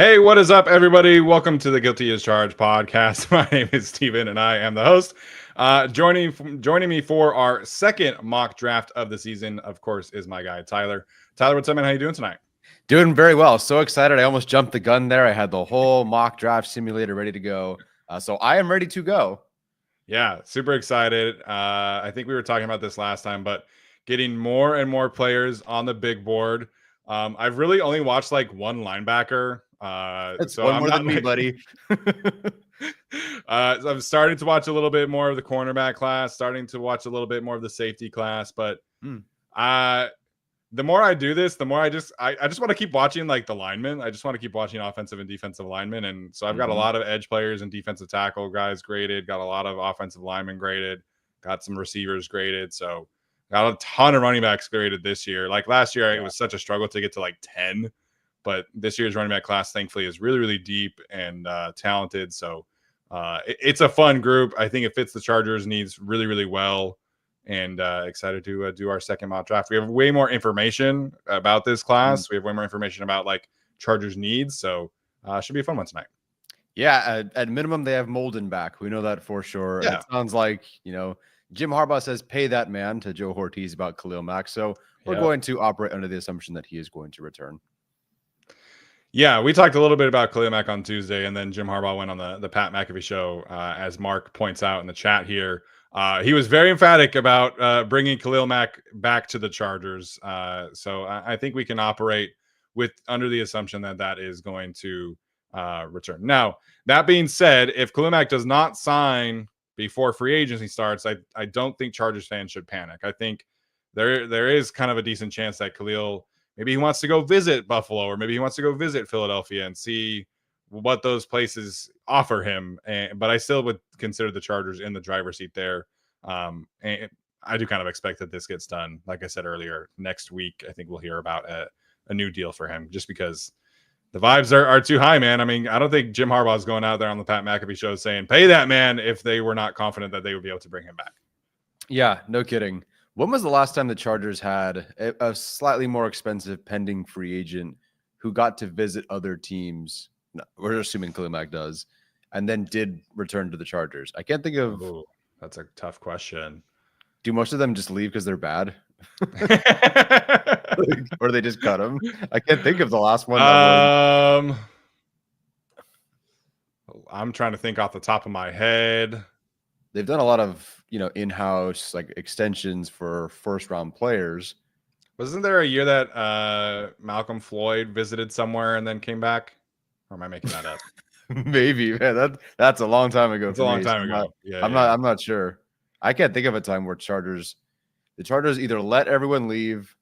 Hey, what is up, everybody? Welcome to the Guilty as Charged podcast. My name is Steven, and I am the host. Joining me for our second mock draft of the season, of course, is my guy Tyler. Tyler, what's up, man? How you doing tonight? Doing very well. So excited. I almost jumped the gun there. I had the whole mock draft simulator ready to go. So I am ready to go. Yeah, super excited. I think we were talking about this last time, but getting more and more players on the big board. I've really only watched like one linebacker. It's So one I'm more not than me, like, buddy. so I'm starting to watch a little bit more of the cornerback class, starting to watch a little bit more of the safety class, but the more I do this, the more I just want to keep watching like the linemen. I just want to keep watching offensive and defensive linemen. And so I've got a lot of edge players and defensive tackle guys graded, got a lot of offensive linemen graded, got some receivers graded. So got a ton of running backs graded this year. Like last year, it was such a struggle to get to like 10. But this year's running back class, thankfully, is really, really deep and talented. So it's a fun group. I think it fits the Chargers' needs really, really well. And excited to do our second mock draft. We have way more information about this class. We have way more information about like Chargers' needs. So should be a fun one tonight. Yeah, at minimum, they have Molden back. We know that for sure. Yeah. And it sounds like, Jim Harbaugh says pay that man to Joe Ortiz about Khalil Mack. So we're going to operate under the assumption that he is going to return. Yeah, we talked a little bit about Khalil Mack on Tuesday, and then Jim Harbaugh went on the Pat McAfee show, as Mark points out in the chat here. He was very emphatic about bringing Khalil Mack back to the Chargers. So I think we can operate under the assumption that that is going to return. Now, that being said, if Khalil Mack does not sign before free agency starts, I don't think Chargers fans should panic. I think there is kind of a decent chance that Khalil, maybe he wants to go visit Buffalo, or maybe he wants to go visit Philadelphia and see what those places offer him. But I still would consider the Chargers in the driver's seat there. And I do kind of expect that this gets done. Like I said earlier, next week, I think we'll hear about a new deal for him, just because the vibes are too high, man. I mean, I don't think Jim Harbaugh is going out there on the Pat McAfee show saying, pay that man, if they were not confident that they would be able to bring him back. Yeah, no kidding. When was the last time the Chargers had a slightly more expensive pending free agent who got to visit other teams? No, we're assuming Khalil Mack does, and then did return to the Chargers. I can't think of. Ooh, that's a tough question. Do most of them just leave because they're bad? Or they just cut them? I can't think of the last one. I'm trying to think off the top of my head. They've done a lot of, in-house like extensions for first-round players. Wasn't there a year that Malcolm Floyd visited somewhere and then came back? Or am I making that up? Maybe, man. That's a long time ago. It's a long time ago. I'm not sure. I can't think of a time where the Chargers either let everyone leave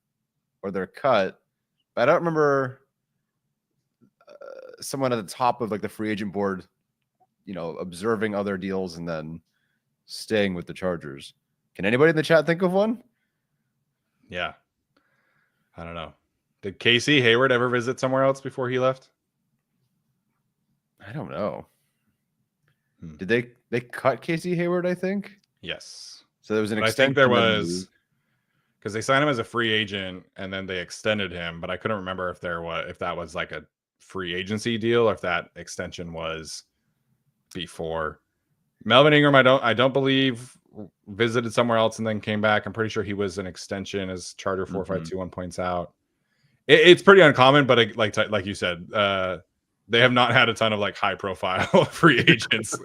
or they're cut. But I don't remember someone at the top of like the free agent board, observing other deals and then staying with the Chargers. Can anybody in the chat think of one? Yeah. I don't know. Did Casey Hayward ever visit somewhere else before he left? I don't know. Did they cut Casey Hayward, I think? Yes. So there was an extension. I think there was, because they signed him as a free agent and then they extended him, but I couldn't remember if that was like a free agency deal or if that extension was before. Melvin Ingram, I don't believe visited somewhere else and then came back. I'm pretty sure he was an extension, as Charger 4521 points out. It's pretty uncommon, but like you said, they have not had a ton of like high profile free agents.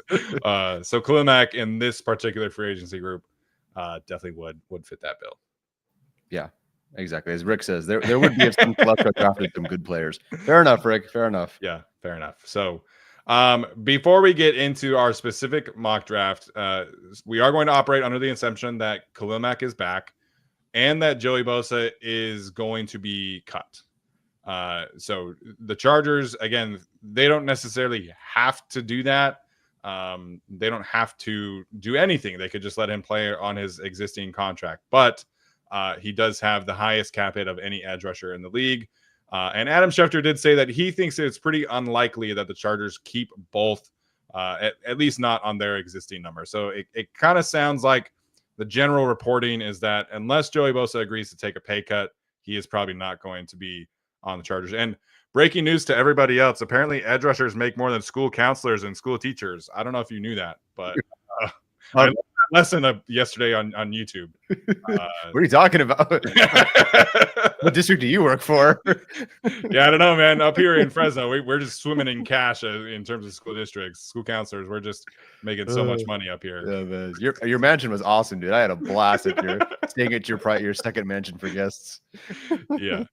So Khalil Mack in this particular free agency group definitely would fit that bill. Yeah, exactly. As Rick says, there would be if some club drafted some good players. Fair enough, Rick. Fair enough. Yeah, fair enough. So before we get into our specific mock draft, we are going to operate under the assumption that Khalil Mack is back and that Joey Bosa is going to be cut. So the Chargers, again, they don't necessarily have to do that. They don't have to do anything. They could just let him play on his existing contract. But he does have the highest cap hit of any edge rusher in the league. And Adam Schefter did say that he thinks it's pretty unlikely that the Chargers keep both, at least not on their existing number. So it kind of sounds like the general reporting is that unless Joey Bosa agrees to take a pay cut, he is probably not going to be on the Chargers. And breaking news to everybody else. Apparently, edge rushers make more than school counselors and school teachers. I don't know if you knew that, but I learned that lesson yesterday on YouTube. What are you talking about? What district do you work for? Yeah, I don't know, man. Up here in Fresno, we're just swimming in cash in terms of school districts, school counselors. We're just making so much money up here. Yeah, man. Your mansion was awesome, dude. I had a blast at staying at your second mansion for guests. Yeah.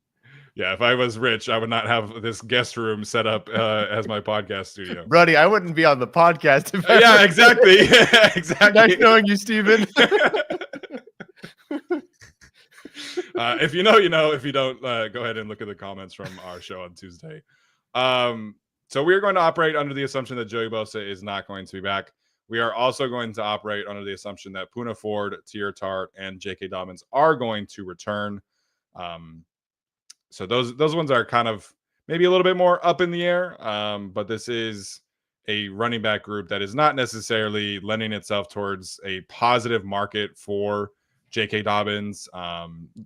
Yeah, if I was rich, I would not have this guest room set up as my podcast studio. Brody, I wouldn't be on the podcast. If Yeah, exactly. Exactly. Nice knowing you, Steven. If you know, you know. If you don't, go ahead and look at the comments from our show on Tuesday. So we're going to operate under the assumption that Joey Bosa is not going to be back. We are also going to operate under the assumption that Poona Ford, Tear Tart, and J.K. Dobbins are going to return. So those ones are kind of maybe a little bit more up in the air. But this is a running back group that is not necessarily lending itself towards a positive market for J.K. Dobbins.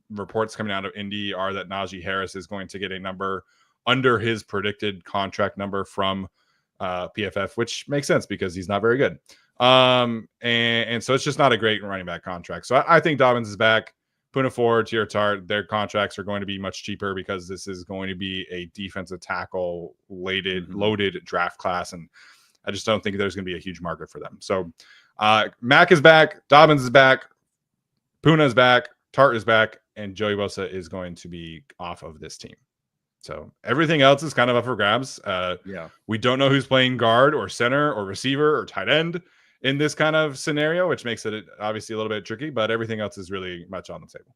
Reports coming out of Indy are that Najee Harris is going to get a number under his predicted contract number from PFF, which makes sense because he's not very good. And so it's just not a great running back contract. So I think Dobbins is back. Poona Ford, Tear Tart, their contracts are going to be much cheaper because this is going to be a defensive tackle loaded draft class. And I just don't think there's going to be a huge market for them. So Mack is back. Dobbins is back. Poona is back. Tart is back. And Joey Bosa is going to be off of this team. So everything else is kind of up for grabs. We don't know who's playing guard or center or receiver or tight end in this kind of scenario, which makes it obviously a little bit tricky, but everything else is really much on the table.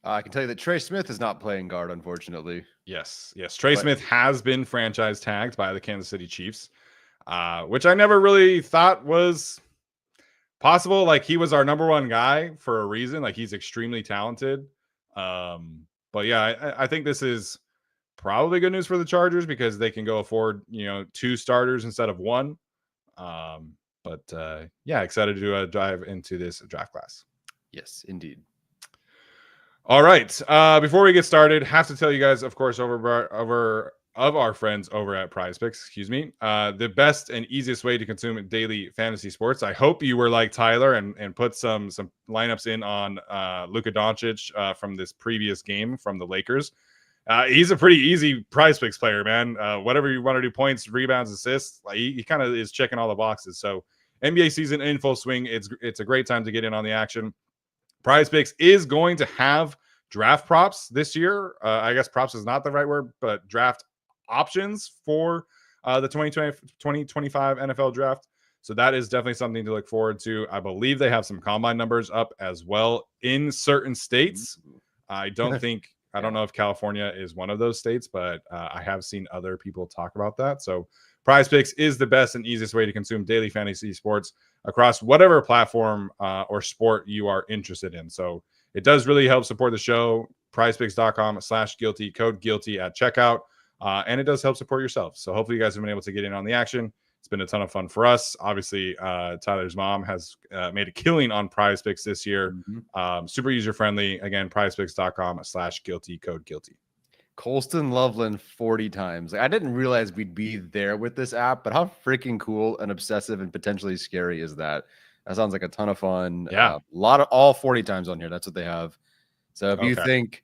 I can tell you that Trey Smith is not playing guard, unfortunately. Yes. Trey Smith has been franchise tagged by the Kansas City Chiefs, which I never really thought was possible. Like, he was our number one guy for a reason. Like, he's extremely talented. But yeah, I think this is probably good news for the Chargers because they can go afford, 2 starters instead of 1. But excited to dive into this draft class. Yes, indeed. All right. Before we get started, have to tell you guys, of course, of our friends over at PrizePicks, the best and easiest way to consume daily fantasy sports. I hope you were like Tyler and put some lineups in on Luka Doncic from this previous game from the Lakers. He's a pretty easy PrizePicks player, man. Whatever you want to do, points, rebounds, assists, he kind of is checking all the boxes. So NBA season in full swing. It's a great time to get in on the action. PrizePicks is going to have draft props this year. I guess props is not the right word, but draft options for the 2025 NFL draft. So that is definitely something to look forward to. I believe they have some combine numbers up as well in certain states. I don't know if California is one of those states, but I have seen other people talk about that. So PrizePicks is the best and easiest way to consume daily fantasy sports across whatever platform or sport you are interested in. So it does really help support the show. PrizePicks.com/guilty, code guilty at checkout. And it does help support yourself. So hopefully you guys have been able to get in on the action. It's been a ton of fun for us. Obviously, Tyler's mom has made a killing on PrizePicks this year. Super user-friendly. Again, PrizePicks.com/guilty, code guilty. Colston Loveland 40 times. I didn't realize we'd be there with this app, but how freaking cool and obsessive and potentially scary is that? That sounds like a ton of fun. Yeah. All 40 times on here. That's what they have. So if you think,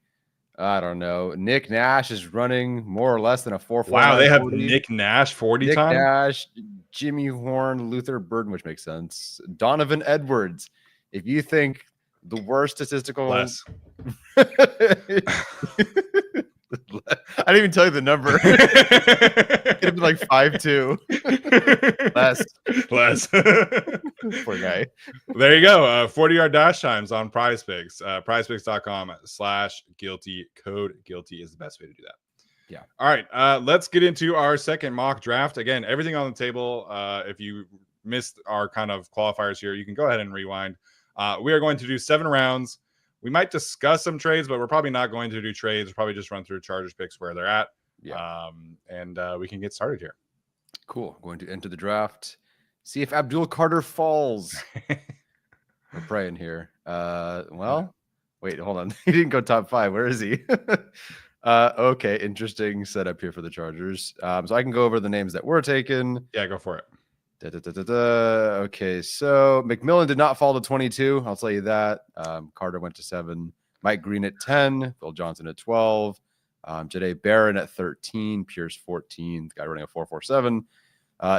I don't know, Nick Nash is running more or less than a 4.49. Wow, they have Nick Nash 40 times? Nick Nash, Jimmy Horn, Luther Burden, which makes sense. Donovan Edwards. If you think the worst statistical... Less. I didn't even tell you the number. It'd be like 5.2. Less. Poor guy. There you go. 40-yard dash times on PrizePicks. PrizePicks.com/guilty. Code guilty is the best way to do that. Yeah. All right. Let's get into our second mock draft. Again, everything on the table. If you missed our kind of qualifiers here, you can go ahead and rewind. We are going to do 7 rounds. We might discuss some trades, but we're probably not going to do trades. We'll probably just run through Chargers picks where they're at. Yeah. And we can get started here. Cool. Going to enter the draft. See if Abdul Carter falls. We're praying here. Wait, hold on. He didn't go top 5. Where is he? Okay, interesting setup here for the Chargers. So I can go over the names that were taken. Yeah, go for it. Okay, so McMillan did not fall to 22. I'll tell you that. Carter went to 7. Mike Green at 10. Phil Johnson at 12. Jade Barron at 13. Pierce 14. Guy running a 4.47.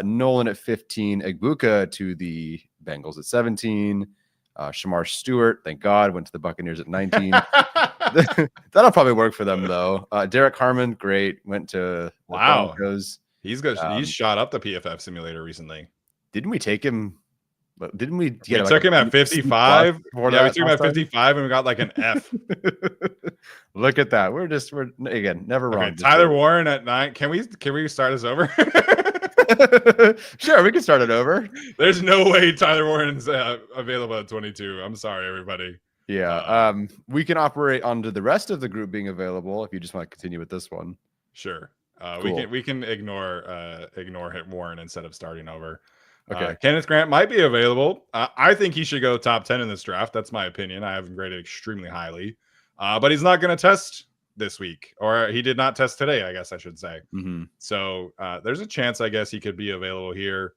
Nolan at 15. Egbuka to the Bengals at 17. Shamar Stewart, thank God, went to the Buccaneers at 19. That'll probably work for them, though. Derek Harmon, great, went to the Broncos. He's good. He's shot up the PFF simulator recently. Didn't we take him? Didn't we get we took him at 55? Yeah, we took him at 55 and we got like an F. Look at that. We're again never wrong. Okay, Tyler Warren at 9. Can we start this over? Sure, we can start it over. There's no way Tyler Warren's available at 22. I'm sorry, everybody. Yeah. We can operate onto the rest of the group being available if you just want to continue with this one. Sure. Cool. We can ignore Warren instead of starting over. Okay. Kenneth Grant might be available. I think he should go top 10 in this draft. That's my opinion. I have him graded extremely highly. But he's not going to test this week, or he did not test today, I guess I should say. Mm-hmm. So there's a chance, I guess, he could be available here.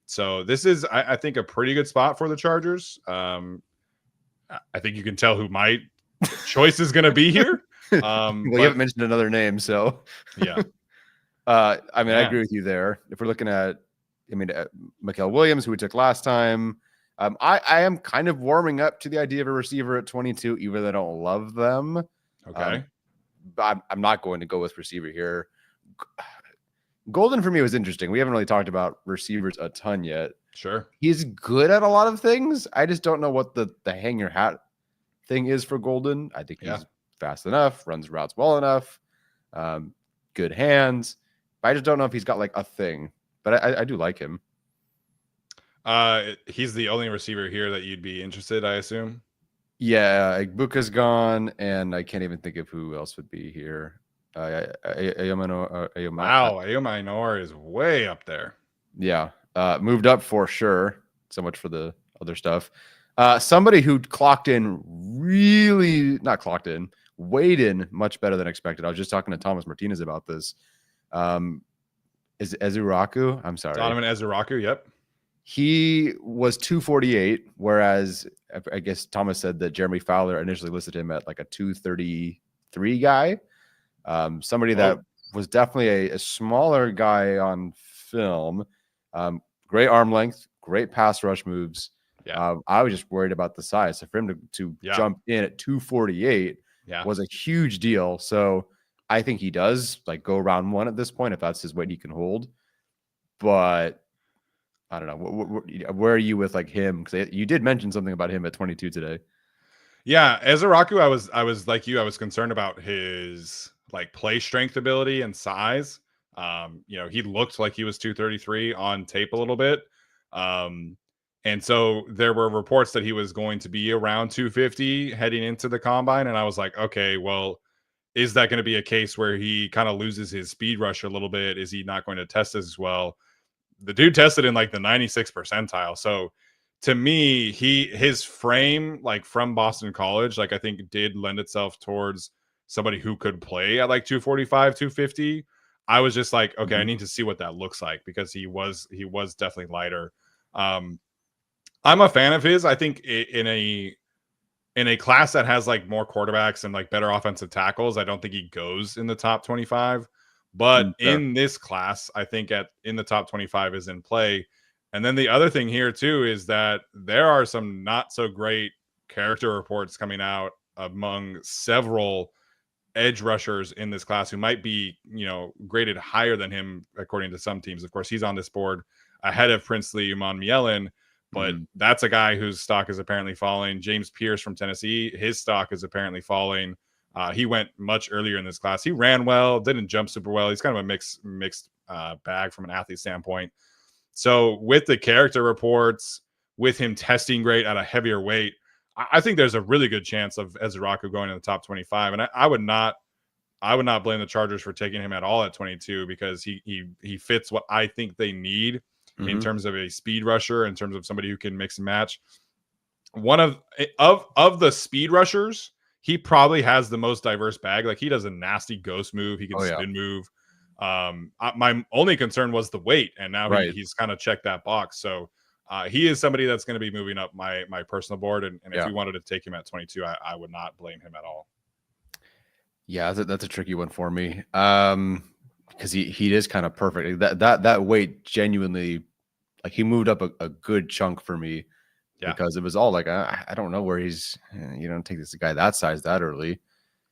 So this is, I think, a pretty good spot for the Chargers. I think you can tell who my choice is going to be here. Well, you haven't mentioned another name, so yeah. I agree with you there. If we're looking at, Mikael Williams, who we took last time, I am kind of warming up to the idea of a receiver at 22, even though I don't love them. Okay. But I'm not going to go with receiver here. Golden for me was interesting. We haven't really talked about receivers a ton yet. Sure. He's good at a lot of things. I just don't know what the hang your hat thing is for Golden. I think he's fast enough, runs routes well enough, good hands. But I just don't know if he's got like a thing. But I do like him. He's the only receiver here that you'd be interested, I assume. Yeah, Egbuka's gone, and I can't even think of who else would be here. Wow, Ayominor is way up there. Yeah, moved up for sure. So much for the other stuff. Somebody who weighed in much better than expected. I was just talking to Thomas Martinez about this. Is Ezuraku? I'm sorry. Donovan Ezuraku, yep. He was 248, whereas I guess Thomas said that Jeremy Fowler initially listed him at like a 233 guy. Somebody that was definitely a smaller guy on film. Great arm length, great pass rush moves. Yeah. I was just worried about the size. So for him to jump in at 248 was a huge deal. So I think he does like go round 1 at this point if that's his weight he can hold. But I don't know. Where are you with like him? Because you did mention something about him at 22 today. Yeah, Ezuraku, I was like you. I was concerned about his like play strength ability and size. He looked like he was 233 on tape a little bit. And so there were reports that he was going to be around 250 heading into the combine. And I was like, okay, well, is that going to be a case where he kind of loses his speed rush a little bit? Is he not going to test as well? The dude tested in like the 96th percentile. So to me, his frame, like from Boston College, like I think did lend itself towards somebody who could play at like 245, 250. I was just like, okay, I need to see what that looks like because he was definitely lighter. I'm a fan of his. I think in a class that has like more quarterbacks and like better offensive tackles, I don't think he goes in the top 25. But in this class, I think in the top 25 is in play. And then the other thing here too is that there are some not so great character reports coming out among several edge rushers in this class who might be, graded higher than him according to some teams. Of course, he's on this board ahead of Princely Umanmielen, but that's a guy whose stock is apparently falling. James Pierce from Tennessee, his stock is apparently falling. He went much earlier in this class. He ran well, didn't jump super well. He's kind of a mixed bag from an athlete standpoint. So with the character reports, with him testing great at a heavier weight, I think there's a really good chance of Ezuraku going in the top 25. And I would not blame the Chargers for taking him at all at 22 because he fits what I think they need in terms of a speed rusher, in terms of somebody who can mix and match. One of the speed rushers, he probably has the most diverse bag. Like he does a nasty ghost move. He can Oh yeah, spin move. My only concern was the weight, and now right. he's kind of checked that box. So he is somebody that's going to be moving up my personal board. And if Yeah. you wanted to take him at 22, I would not blame him at all. Yeah, that's a tricky one for me. Because he is kind of perfect. That weight genuinely, like he moved up a good chunk for me. Yeah. Because it was all like I don't know where he's. You don't take this guy that size that early.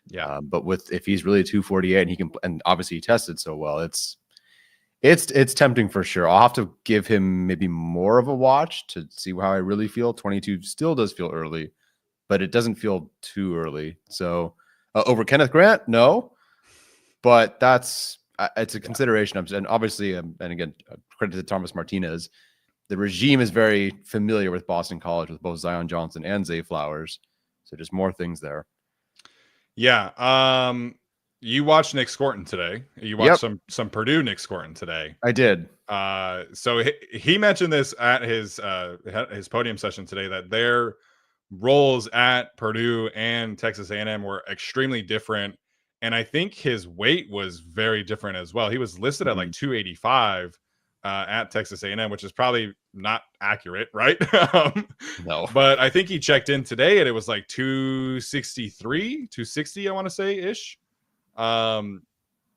Yeah. But if he's really 248 and he can, and obviously he tested so well, it's tempting for sure. I'll have to give him maybe more of a watch to see how I really feel. 22 still does feel early, but it doesn't feel too early. So over Kenneth Grant, no, but it's a consideration. And obviously, and again, credit to Thomas Martinez. The regime is very familiar with Boston College with both Zion Johnson and Zay Flowers. So just more things there. Yeah. You watched Nick Scorton today. You watched some Purdue Nick Scorton today. I did. So he mentioned this at his podium session today that their roles at Purdue and Texas A&M were extremely different, and I think his weight was very different as well. He was listed at like 285 at Texas A&M, which is probably not accurate, right? No, but I think he checked in today and it was like 263, 260, I want to say ish.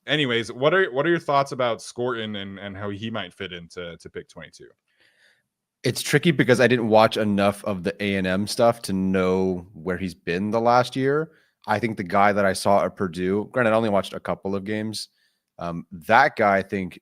Anyways, what are your thoughts about Scorton and how he might fit into pick 22? it's tricky because I didn't watch enough of the A&M stuff to know where he's been the last year. I think the guy that I saw at Purdue, granted, I only watched a couple of games. That guy, I think,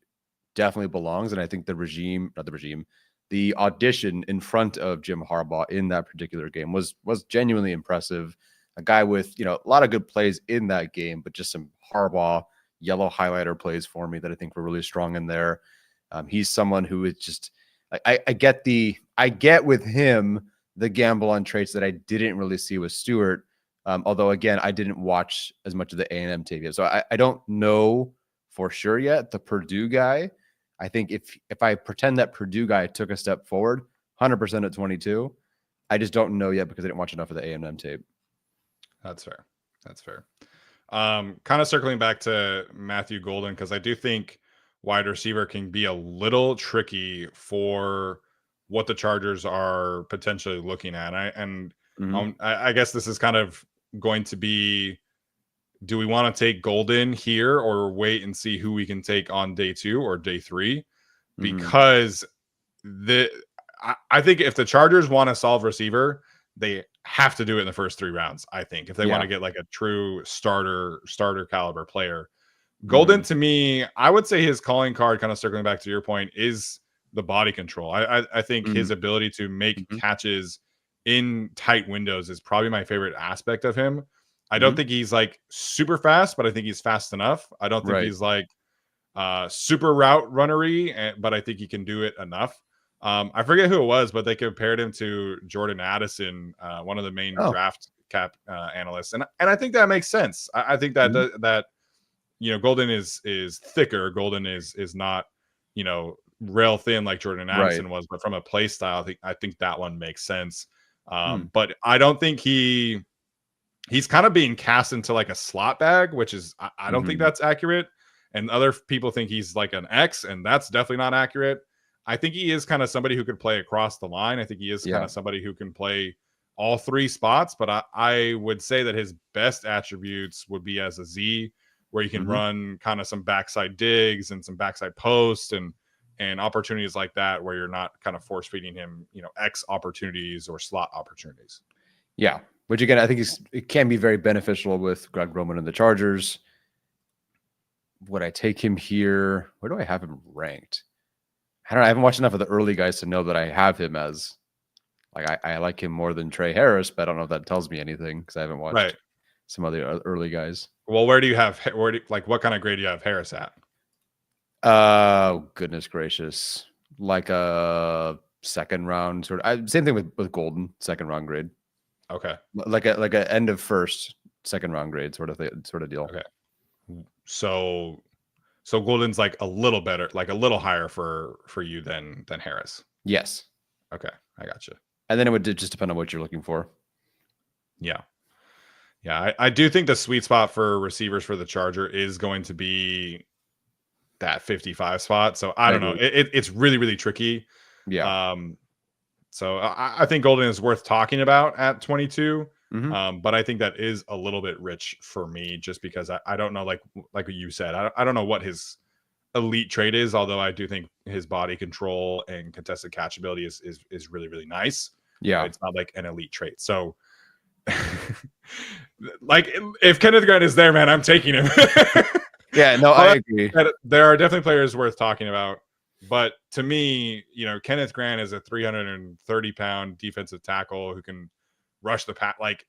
definitely belongs. And I think the audition in front of Jim Harbaugh in that particular game was genuinely impressive. A guy with, a lot of good plays in that game, but just some Harbaugh yellow highlighter plays for me that I think were really strong in there. He's someone who is just, I get with him the gamble on traits that I didn't really see with Stewart. Although again, I didn't watch as much of the A&M tape yet. So I don't know for sure yet. The Purdue guy, I think if I pretend that Purdue guy took a step forward, 100% at 22, I just don't know yet because I didn't watch enough of the A&M tape. That's fair. Kind of circling back to Matthew Golden, because I do think wide receiver can be a little tricky for what the Chargers are potentially looking at. I guess this is kind of going to be, do we want to take Golden here or wait and see who we can take on day 2 or day 3? Because I think if the Chargers want to solve receiver, they have to do it in the first 3 rounds. I think if they want to get like a true starter caliber player, Golden to me, I would say his calling card, kind of circling back to your point, is the body control. I think his ability to make catches in tight windows is probably my favorite aspect of him. I don't think he's like super fast, but I think he's fast enough. I don't think he's like super route runnery, but I think he can do it enough. I forget who it was, but they compared him to Jordan Addison, one of the main draft cap analysts, and I think that makes sense. I think that that Golden is thicker. Golden is not rail thin like Jordan Addison was, but from a play style, I think that one makes sense. But I don't think he's kind of being cast into like a slot bag, which is I don't think that's accurate. And other people think he's like an X, and that's definitely not accurate. I think he is kind of somebody who could play across the line. I think he is kind of somebody who can play all 3 spots, but I would say that his best attributes would be as a Z, where you can run kind of some backside digs and some backside posts and opportunities like that, where you're not kind of force feeding him, X opportunities or slot opportunities. Yeah. Which again, I think it can be very beneficial with Greg Roman and the Chargers. Would I take him here? Where do I have him ranked? I don't know. I haven't watched enough of the early guys to know that I have him as like I like him more than Trey Harris, but I don't know if that tells me anything because I haven't watched some other early guys. Well, what kind of grade do you have Harris at? Oh, goodness gracious. Like a second round sort of. Same thing with Golden, second round grade. Okay. Like a end of first, second round grade sort of deal. Okay. So Golden's like a little better, like a little higher for you than Harris. Yes. Okay, I got you. And then it would just depend on what you're looking for. Yeah. Yeah, I do think the sweet spot for receivers for the Charger is going to be that 55 spot. So I don't know. agree. It's really, really tricky. Yeah. So I think Golden is worth talking about at 22. Mhm. But I think that is a little bit rich for me just because I don't know, like what you said, I don't know what his elite trait is, although I do think his body control and contested catch ability is really, really nice. Yeah. It's not like an elite trait. So like if Kenneth Grant is there, man, I'm taking him. Yeah, no, I agree. There are definitely players worth talking about. But to me, Kenneth Grant is a 330-pound defensive tackle who can rush the pass. Like,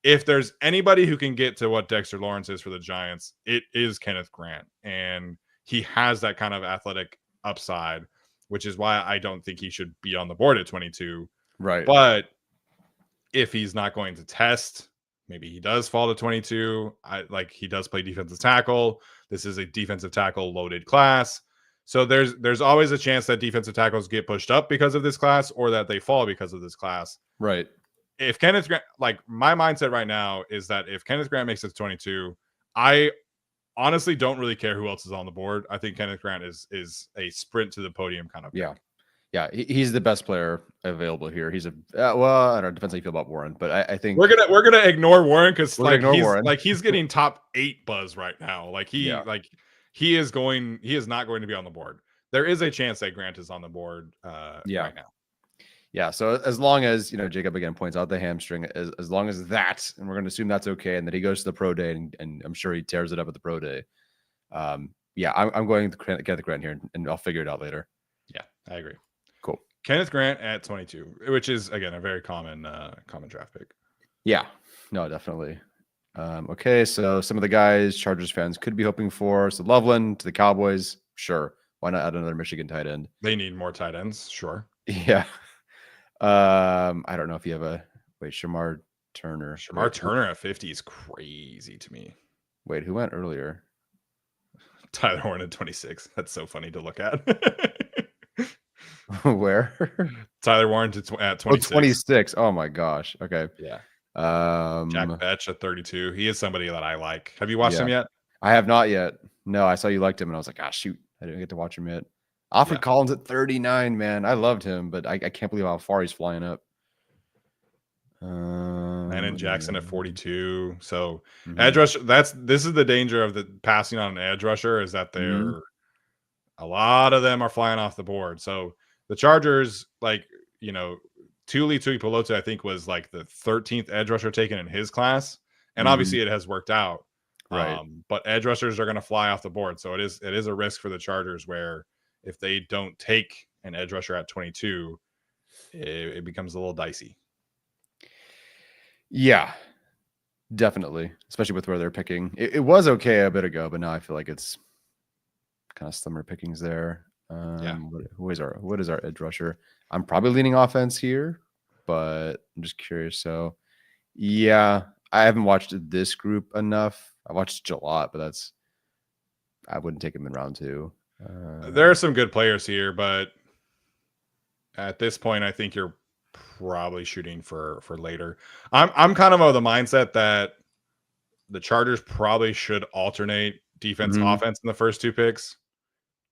if there's anybody who can get to what Dexter Lawrence is for the Giants, it is Kenneth Grant. And he has that kind of athletic upside, which is why I don't think he should be on the board at 22. Right. But if he's not going to test, maybe he does fall to 22. He does play defensive tackle. This is a defensive tackle loaded class. So there's always a chance that defensive tackles get pushed up because of this class or that they fall because of this class. Right. If Kenneth Grant, my mindset right now is that if Kenneth Grant makes it to 22, I honestly don't really care who else is on the board. I think Kenneth Grant is a sprint to the podium kind of pick. Yeah, he's the best player available here. He's a well, I don't know, depends how you feel about Warren, but I think we're gonna ignore Warren because Warren. He's getting top 8 buzz right now. He is not going to be on the board. There is a chance that Grant is on the board right now. Yeah, so as long as Jacob again points out the hamstring, as long as that, and we're going to assume that's okay, and that he goes to the pro day, and I'm sure he tears it up at the pro day. I'm going to get the Grant here, and I'll figure it out later. Yeah, I agree. Cool. Kenneth Grant at 22, which is again a very common draft pick. Yeah, no, definitely. Okay, so some of the guys Chargers fans could be hoping for. So Loveland to the Cowboys, sure. Why not add another Michigan tight end? They need more tight ends, sure. Yeah. I don't know if you have Shamar Turner. Shamar Turner at 50 is crazy to me. Wait, who went earlier? Tyler Horn at 26. That's so funny to look at. Where? Tyler Warren at 26. 26. Oh my gosh. Okay. Yeah. Jack Betch at 32. He is somebody that I like. Have you watched him yet? I have not yet. No, I saw you liked him, and I was like, shoot, I didn't get to watch him yet. Alfred Collins at 39, man. I loved him, but I can't believe how far he's flying up. Landon Jackson at 42. So edge rusher, this is the danger of the passing on an edge rusher is that a lot of them are flying off the board. So the Chargers, Tuli Tuipulotu, I think was like the 13th edge rusher taken in his class. And obviously it has worked out. Right. But edge rushers are going to fly off the board. So it is a risk for the Chargers where if they don't take an edge rusher at 22, it becomes a little dicey. Yeah, definitely. Especially with where they're picking. It was okay a bit ago, but now I feel like it's kind of slimmer pickings there. What is our edge rusher? I'm probably leaning offense here, but I'm just curious. So yeah, I haven't watched this group enough. I watched a lot, but I wouldn't take him in round 2. There are some good players here, but at this point, I think you're probably shooting for later. I'm kind of the mindset that the Chargers probably should alternate defense offense in the first 2 picks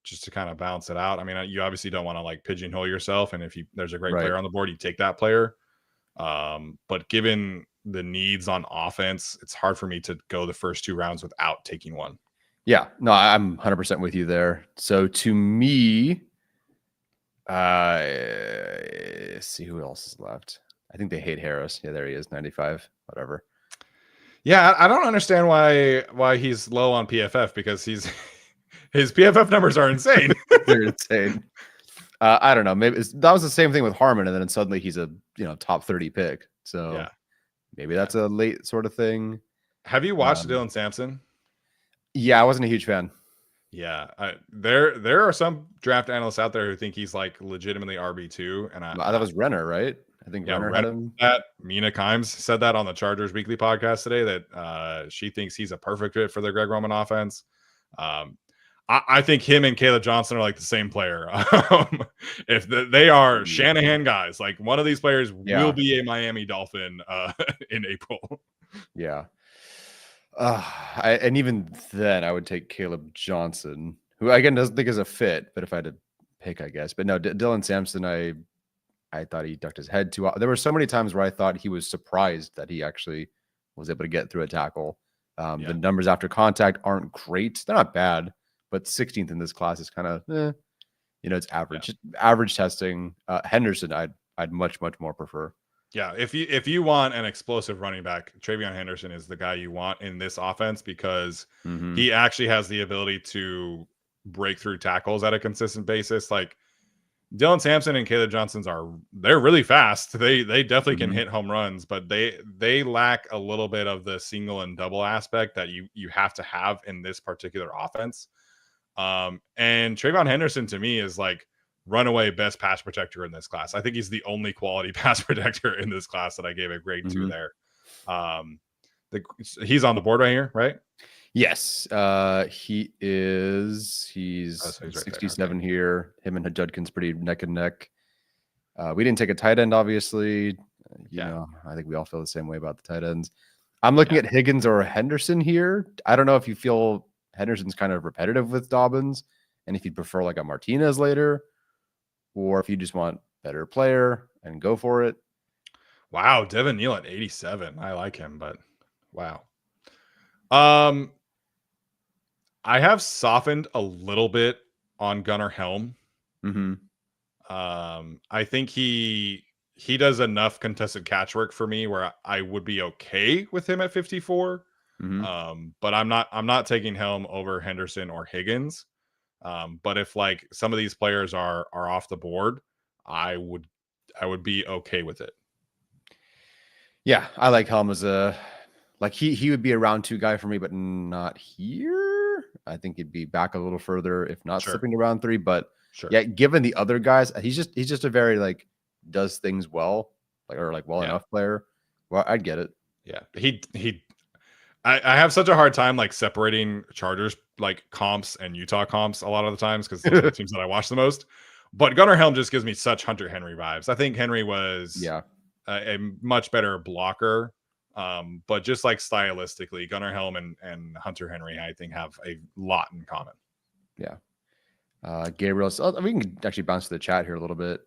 just to kind of balance it out. I mean, you obviously don't want to pigeonhole yourself, and if there's a great player on the board, you take that player. But given the needs on offense, it's hard for me to go the first 2 rounds without taking one. Yeah, no, I'm 100% with you there. So to me, see who else is left. I think they hate Harris. Yeah, there he is, 95, whatever. Yeah, I don't understand why he's low on PFF because his PFF numbers are insane. They're insane. I don't know. Maybe that was the same thing with Harmon, and then suddenly he's a top 30 pick. So maybe that's a late sort of thing. Have you watched Dylan Sampson? Yeah, I wasn't a huge fan. Yeah, there are some draft analysts out there who think he's legitimately RB2, and that was Renner, right? I think Renner had him. Mina Kimes said that on the Chargers Weekly podcast today that she thinks he's a perfect fit for the Greg Roman offense. I think him and Caleb Johnson are the same player. If they are Shanahan guys, one of these players will be a Miami Dolphin in April. Yeah. And even then, I would take Caleb Johnson, who again doesn't think is a fit. But if I had to pick, I guess. But no, Dylan Sampson, I thought he ducked his head too. There were so many times where I thought he was surprised that he actually was able to get through a tackle. The numbers after contact aren't great. They're not bad, but 16th in this class is kind of, it's average. Average testing. Henderson, I'd much more prefer. Yeah, if you want an explosive running back, TreVeyon Henderson is the guy you want in this offense because he actually has the ability to break through tackles at a consistent basis. Like Dylan Sampson and Caleb Johnson's they're really fast. They definitely can hit home runs, but they lack a little bit of the single and double aspect that you have to have in this particular offense. And TreVeyon Henderson to me is like runaway best pass protector in this class. I think he's the only quality pass protector in this class that I gave a grade 2 there. He's on the board right here, right? Yes, he is. He's 67 right here. Him and Judkins pretty neck and neck. We didn't take a tight end, obviously. You know, I think we all feel the same way about the tight ends. I'm looking at Higgins or Henderson here. I don't know if you feel Henderson's kind of repetitive with Dobbins, and if you'd prefer like a Martinez later, or if you just want better player and go for it. Wow, Devin Neal at 87. I like him, but wow. I have softened a little bit on Gunnar Helm. I think he does enough contested catch work for me where I would be okay with him at 54. But I'm not taking Helm over Henderson or Higgins. But if like some of these players are off the board, I would be okay with it. Yeah, I like Helm as he would be a round 2 guy for me, but not here. I think he'd be back a little further, if not slipping to round 3. But yeah, given the other guys, he's just a very like does things well, well enough player. Well, I'd get it. Yeah, I have such a hard time like separating Chargers like comps and Utah comps a lot of the times because those are the teams that I watch the most. But Gunnar Helm just gives me such Hunter Henry vibes. I think Henry was a much better blocker. But just like stylistically, Gunnar Helm and Hunter Henry, I think, have a lot in common. Yeah. Gabriel, we can actually bounce to the chat here a little bit.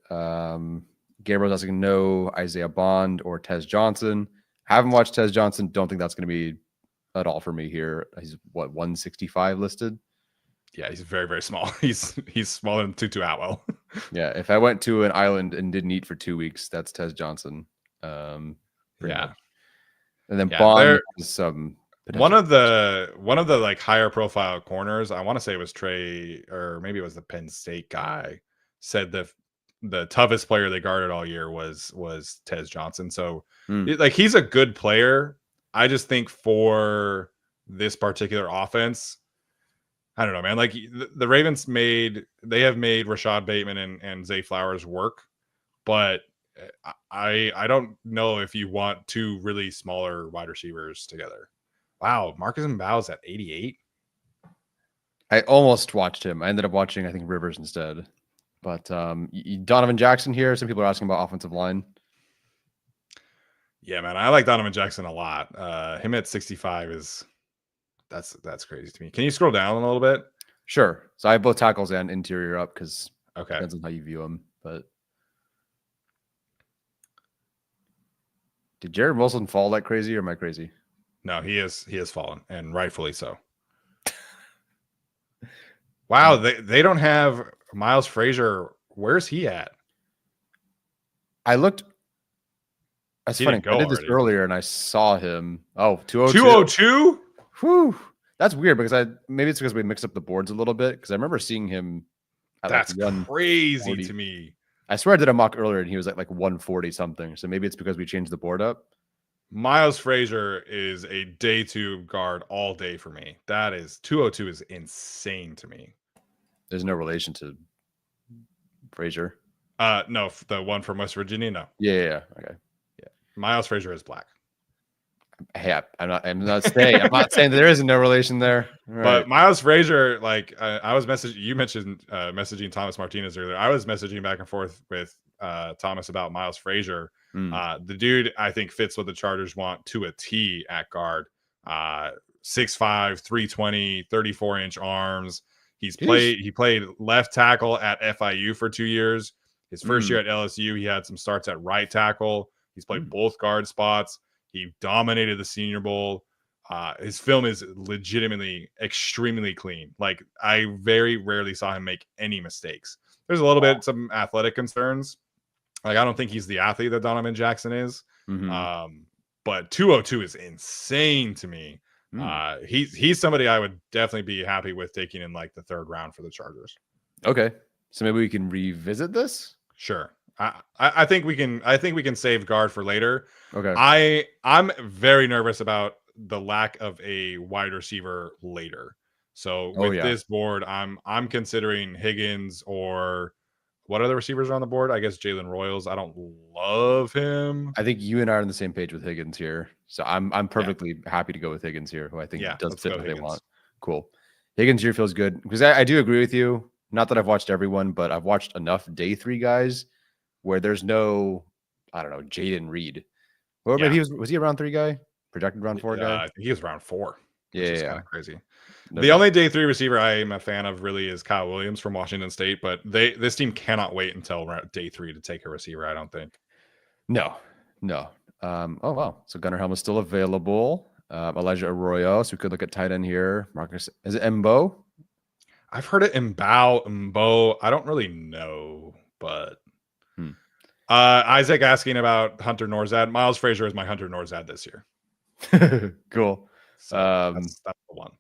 Gabriel's asking no Isaiah Bond or Tez Johnson. Haven't watched Tez Johnson. Don't think that's going to be at all for me here. He's 165 listed. Yeah, he's very, very small. He's smaller than Tutu Atwell. Yeah, if I went to an island and didn't eat for 2 weeks, that's Tez Johnson. Much. And then Bond is some one of the like higher profile corners. I want to say it was Trey, or maybe it was the Penn State guy, said the toughest player they guarded all year was Tez Johnson. So he's a good player. I just think for this particular offense, I don't know, man. Like the Ravens have made Rashad Bateman and Zay Flowers work, but I don't know if you want 2 really smaller wide receivers together. Wow, Marcus Mbau's at 88. I almost watched him. I ended up watching, I think, Rivers instead. But Donovan Jackson here. Some people are asking about offensive line. Yeah, man, I like Donovan Jackson a lot. Him at 65 that's crazy to me. Can you scroll down a little bit? Sure. So I have both tackles and interior up because okay, depends on how you view them. But did Jared Wilson fall like crazy, or am I crazy? No, he has fallen, and rightfully so. Wow, they don't have Miles Frazier. Where's he at? I looked. That's funny. I did this earlier and I saw him. Oh, 202. 202? Whew. That's weird because maybe it's because we mixed up the boards a little bit because I remember seeing him. That's crazy to me. I swear I did a mock earlier and he was at like 140 something. So maybe it's because we changed the board up. Miles Frazier is a day 2 guard all day for me. That is 202 is insane to me. There's no relation to Frazier. No, the one from West Virginia. No. Yeah. Okay. Yeah. Miles Frazier is black. Hey, I'm not saying that there isn't no relation there. Right. But Miles Frazier, like I was messaging. You mentioned messaging Thomas Martinez earlier. I was messaging back and forth with Thomas about Miles Frazier. The dude, I think, fits what the Chargers want to a T at guard. 6'5", 320, 34-inch arms. He Jeez. played left tackle at FIU for 2 years. His first year Mm. at LSU, he had some starts at right tackle. He's played Mm. both guard spots. He dominated the Senior Bowl. His film is legitimately extremely clean. Like, I very rarely saw him make any mistakes. There's a little bit some athletic concerns. Like, I don't think he's the athlete that Donovan Jackson is. Mm-hmm. But 202 is insane to me. Mm. He's somebody I would definitely be happy with taking in like the 3rd round for the Chargers. Okay, so maybe we can revisit this. Sure. I think we can. I think we can save guard for later. Okay. I'm very nervous about the lack of a wide receiver later. So with this board, I'm considering Higgins or what other receivers are on the board? I guess Jalen Royals. I don't love him. I think you and I are on the same page with Higgins here. So I'm perfectly happy to go with Higgins here, who I think does fit what they want. Cool. Higgins here feels good because I do agree with you. Not that I've watched everyone, but I've watched enough day 3 guys where there's no, I don't know, Jaden Reed. Or maybe was he a round 3 guy? Projected round 4 guy? I think he was round 4. Which is kind of crazy. The only day 3 receiver I am a fan of really is Kyle Williams from Washington State, but this team cannot wait until day 3 to take a receiver, I don't think. No. Oh, wow. So Gunnar Helm is still available. Elijah Arroyo. So we could look at tight end here. Marcus, is it Mbo? I've heard it Mbo. I don't really know, but Isaac asking about Hunter Norzad. Miles Frazier is my Hunter Norzad this year. Cool. So that's the one.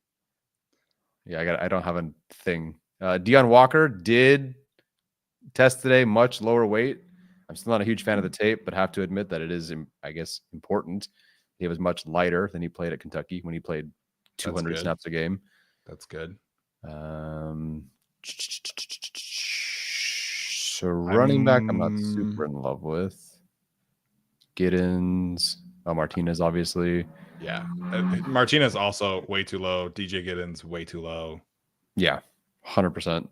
Yeah, I don't have a thing. Deion Walker did test today, much lower weight. I'm still not a huge fan of the tape, but have to admit that it is, I guess, important. He was much lighter than he played at Kentucky when he played 200 snaps a game. That's good. So running back, I'm not super in love with. Giddens. Oh, Martinez, obviously. Yeah. Martinez also way too low. DJ Giddens, way too low. Yeah, 100%.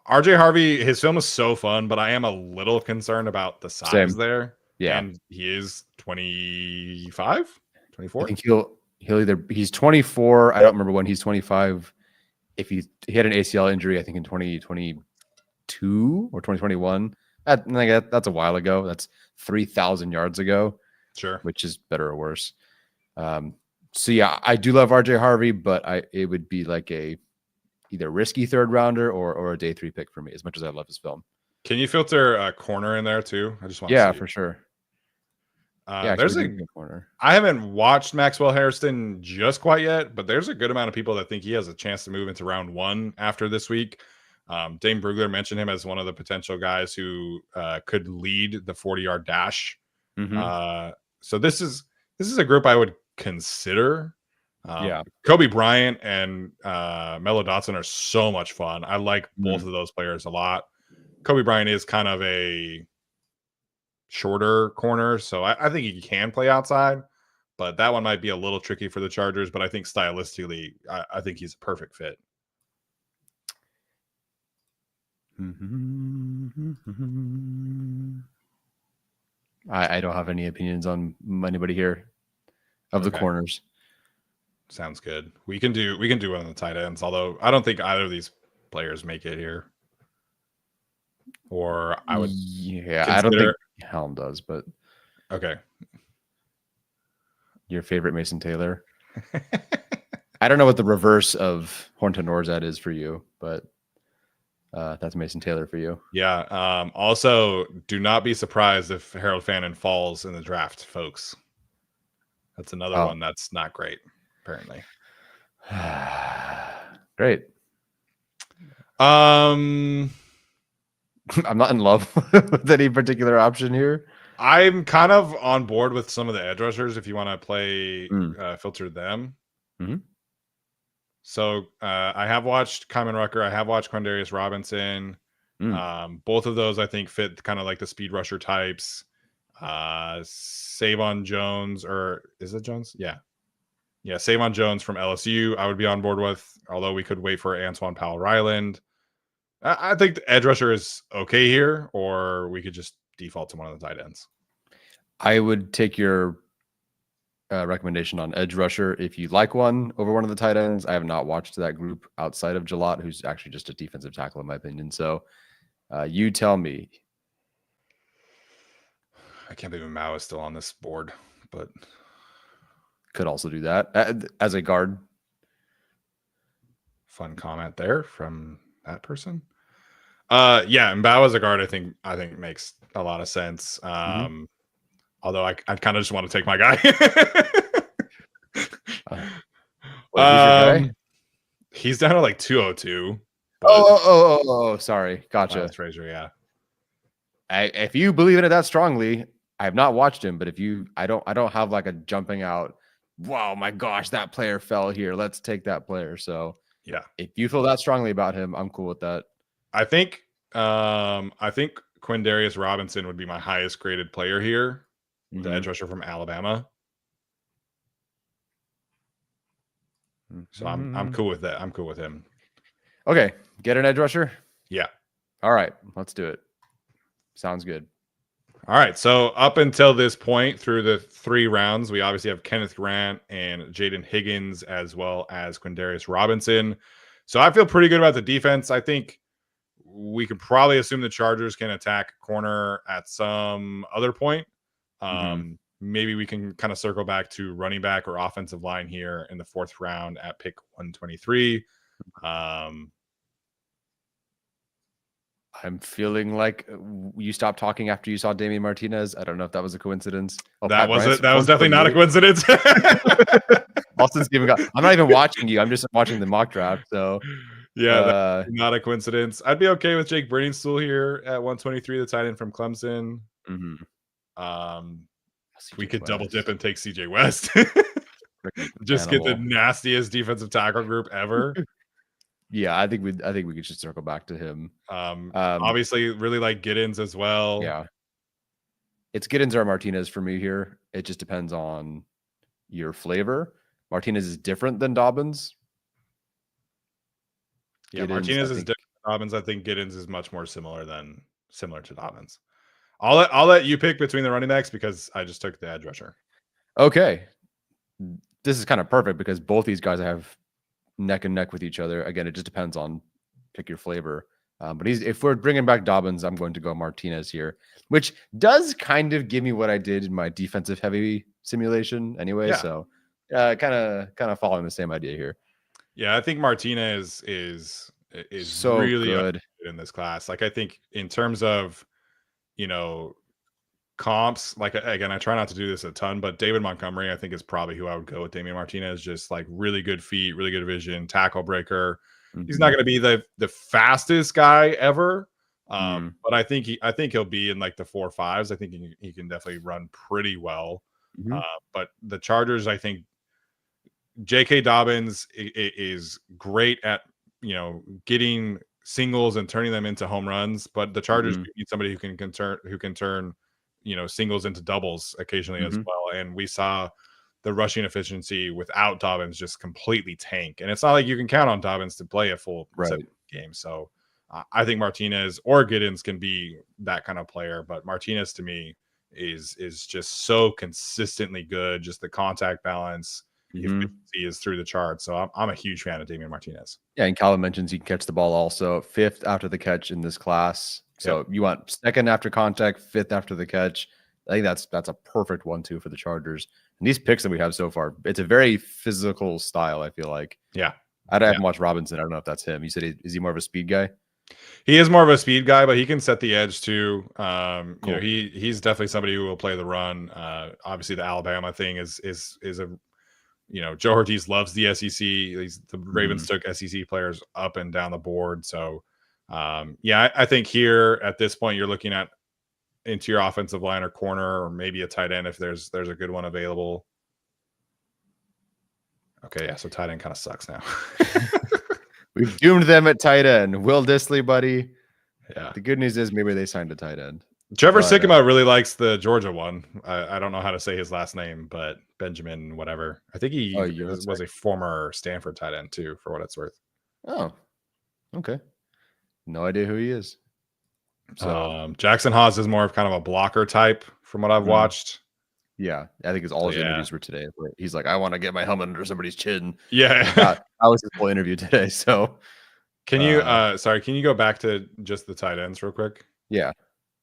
RJ Harvey, his film is so fun, but I am a little concerned about the size there. Yeah. And he is 25, 24. I think he'll he's 24. I don't remember when he's 25. If he had an ACL injury, I think in 2022 or 2021. That's a while ago. That's 3,000 yards ago. Sure. Which is better or worse. So yeah, I do love RJ Harvey, but it would be like a either risky 3rd rounder or a day 3 pick for me, as much as I love his film. Can you filter a corner in there too? I just want to see. For sure. There's a corner. I haven't watched Maxwell Hairston just quite yet, but there's a good amount of people that think he has a chance to move into round 1 after this week. Dane Brugler mentioned him as one of the potential guys who could lead the 40-yard dash. Mm-hmm. So this is a group I would consider. Kobe Bryant and Mello Dotson are so much fun. I like both of those players a lot. Kobe Bryant is kind of a shorter corner, so I think he can play outside, but that one might be a little tricky for the Chargers. But I think stylistically, I think he's a perfect fit. I don't have any opinions on anybody here of the corners. Sounds good. We can do one on the tight ends, although I don't think either of these players make it here. Or I would I don't think Helm does, but okay. Your favorite Mason Taylor. I don't know what the reverse of Hunter Norzad is for you, but that's Mason Taylor for you. Yeah. Also, do not be surprised if Harold Fannin falls in the draft, folks. That's another one that's not great, apparently. Great. I'm not in love with any particular option here. I'm kind of on board with some of the edge rushers if you want to play filter them. Mm-hmm. So I have watched Kyman Rucker. I have watched Quindarius Robinson. Both of those I think fit kind of like the speed rusher types. Savon Jones, or is it Jones? Yeah. Savon Jones from LSU I would be on board with, although we could wait for Antoine Powell-Ryland. I think the edge rusher is okay here, or we could just default to one of the tight ends. I would take your recommendation on edge rusher. If you like one over one of the tight ends, I have not watched that group outside of Jalot, who's actually just a defensive tackle in my opinion. So you tell me. I can't believe Mao is still on this board, but Could also do that as a guard. Fun comment there from that person. Yeah, and Bao as a guard, I think makes a lot of sense. Although I kind of just want to take my guy. Wait, who's your guy? He's down to like 202. Oh, sorry. Gotcha. Miles Frazier, yeah. If you believe in it that strongly, I have not watched him, but if you, I don't have like a jumping out, wow, my gosh, that player fell here. Let's take that player. So yeah, if you feel that strongly about him, I'm cool with that. I think Quindarius Robinson would be my highest graded player here, the edge rusher from Alabama. So I'm cool with that. I'm cool with him. Okay, get an edge rusher. Yeah. All right, let's do it. Sounds good. All right. So up until this point, through the 3 rounds, we obviously have Kenneth Grant and Jaden Higgins, as well as Quindarius Robinson. So I feel pretty good about the defense. I think we could probably assume the Chargers can attack corner at some other point. Maybe we can kind of circle back to running back or offensive line here in the 4th round at pick 123. I'm feeling like you stopped talking after you saw Damian Martinez. I don't know if that was a coincidence. Oh, that was definitely not a coincidence. Austin's giving up. I'm not even watching you. I'm just watching the mock draft. So yeah, not a coincidence. I'd be okay with Jake Briningstool here at 123, the tight end from Clemson. We could double dip and take CJ West. Just get the nastiest defensive tackle group ever. Yeah, I think we could just circle back to him. Obviously, really like Giddens as well. Yeah, it's Giddens or Martinez for me here. It just depends on your flavor. Martinez is different than Dobbins. Yeah, Giddens, Martinez is different than Dobbins. I think Giddens is much more similar to Dobbins. I'll let you pick between the running backs because I just took the edge rusher. Okay, this is kind of perfect because both these guys have neck and neck with each other. Again, it just depends on pick your flavor. But if we're bringing back Dobbins, I'm going to go Martinez here, which does kind of give me what I did in my defensive heavy simulation anyway. Yeah. So kind of following the same idea here. Yeah, I think Martinez is so really good in this class. Like I think in terms of, comps, like again, I try not to do this a ton, but David Montgomery, I think, is probably who I would go with. Damian Martinez, just like really good feet, really good vision, tackle breaker. He's not going to be the fastest guy ever, but I think he'll be in like the 4.5s. I think he can definitely run pretty well. But the Chargers, I think J.K. Dobbins is great at getting singles and turning them into home runs, but the Chargers need somebody who can turn singles into doubles occasionally as well. And we saw the rushing efficiency without Dobbins just completely tank. And it's not like you can count on Dobbins to play a full game. So I think Martinez or Giddens can be that kind of player, but Martinez to me is just so consistently good. Just the contact balance, efficiency is through the chart. So I'm a huge fan of Damian Martinez. Yeah, and Calvin mentions he can catch the ball also 5th after the catch in this class. So you want 2nd after contact, 5th after the catch. I think that's a perfect 1-2 for the Chargers. And these picks that we have so far, it's a very physical style, I feel like. Yeah. I haven't watched Robinson. I don't know if that's him. You said is he more of a speed guy? He is more of a speed guy, but he can set the edge too. Cool. He's definitely somebody who will play the run. Obviously the Alabama thing is a Joe Ortiz loves the SEC. The Ravens took SEC players up and down the board. So I think here at this point you're looking at interior offensive line or corner or maybe a tight end if there's a good one available. Okay, yeah, so tight end kind of sucks now. We've doomed them at tight end. Will Dissly, buddy. Yeah. The good news is maybe they signed a tight end. Trevor Sikkema really likes the Georgia one. I don't know how to say his last name, but Benjamin whatever. I think he was a former Stanford tight end too, for what it's worth. Oh, okay. No idea who he is. So Jackson Haas is more of kind of a blocker type from what I've watched. Yeah, I think it's all his Yeah. interviews were today. Where he's like, I want to get my helmet under somebody's chin. Yeah. That was his whole interview today. So Can you sorry, can you go back to just the tight ends real quick? yeah,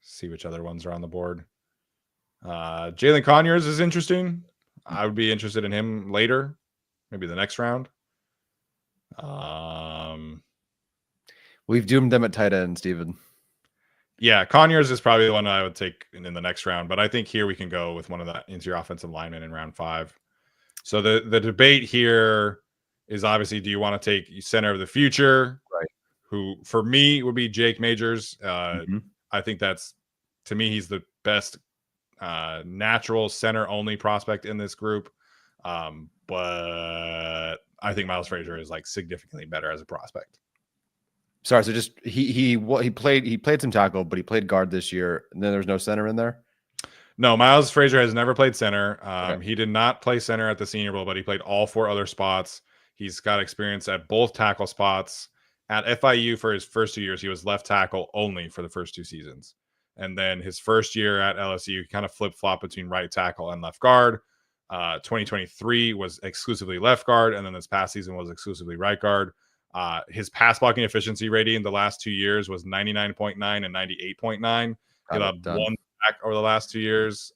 See which other ones are on the board. Jalen Conyers is interesting. I would be interested in him later, maybe the next round. we've doomed them at tight end, Steven. Yeah, Conyers is probably the one I would take in the next round, but I think here we can go with one of the interior offensive linemen in round 5. So the debate here is obviously, do you want to take center of the future? Right. Who for me would be Jake Majors. Mhm. I think that's, to me, he's the best natural center only prospect in this group. But I think Miles Frazier is like significantly better as a prospect. Sorry, so just he played some tackle, but he played guard this year, and then there's no center in there. No, Miles Frazier has never played center. Okay. He did not play center at the Senior Bowl, but he played all 4 other spots. He's got experience at both tackle spots. At FIU for his first 2 years, he was left tackle only for the first 2 seasons. And then his first year at LSU, he kind of flip-flopped between right tackle and left guard. 2023 was exclusively left guard, and then this past season was exclusively right guard. His pass blocking efficiency rating the last 2 years was 99.9 and 98.9. He allowed 1 sack over the last 2 years.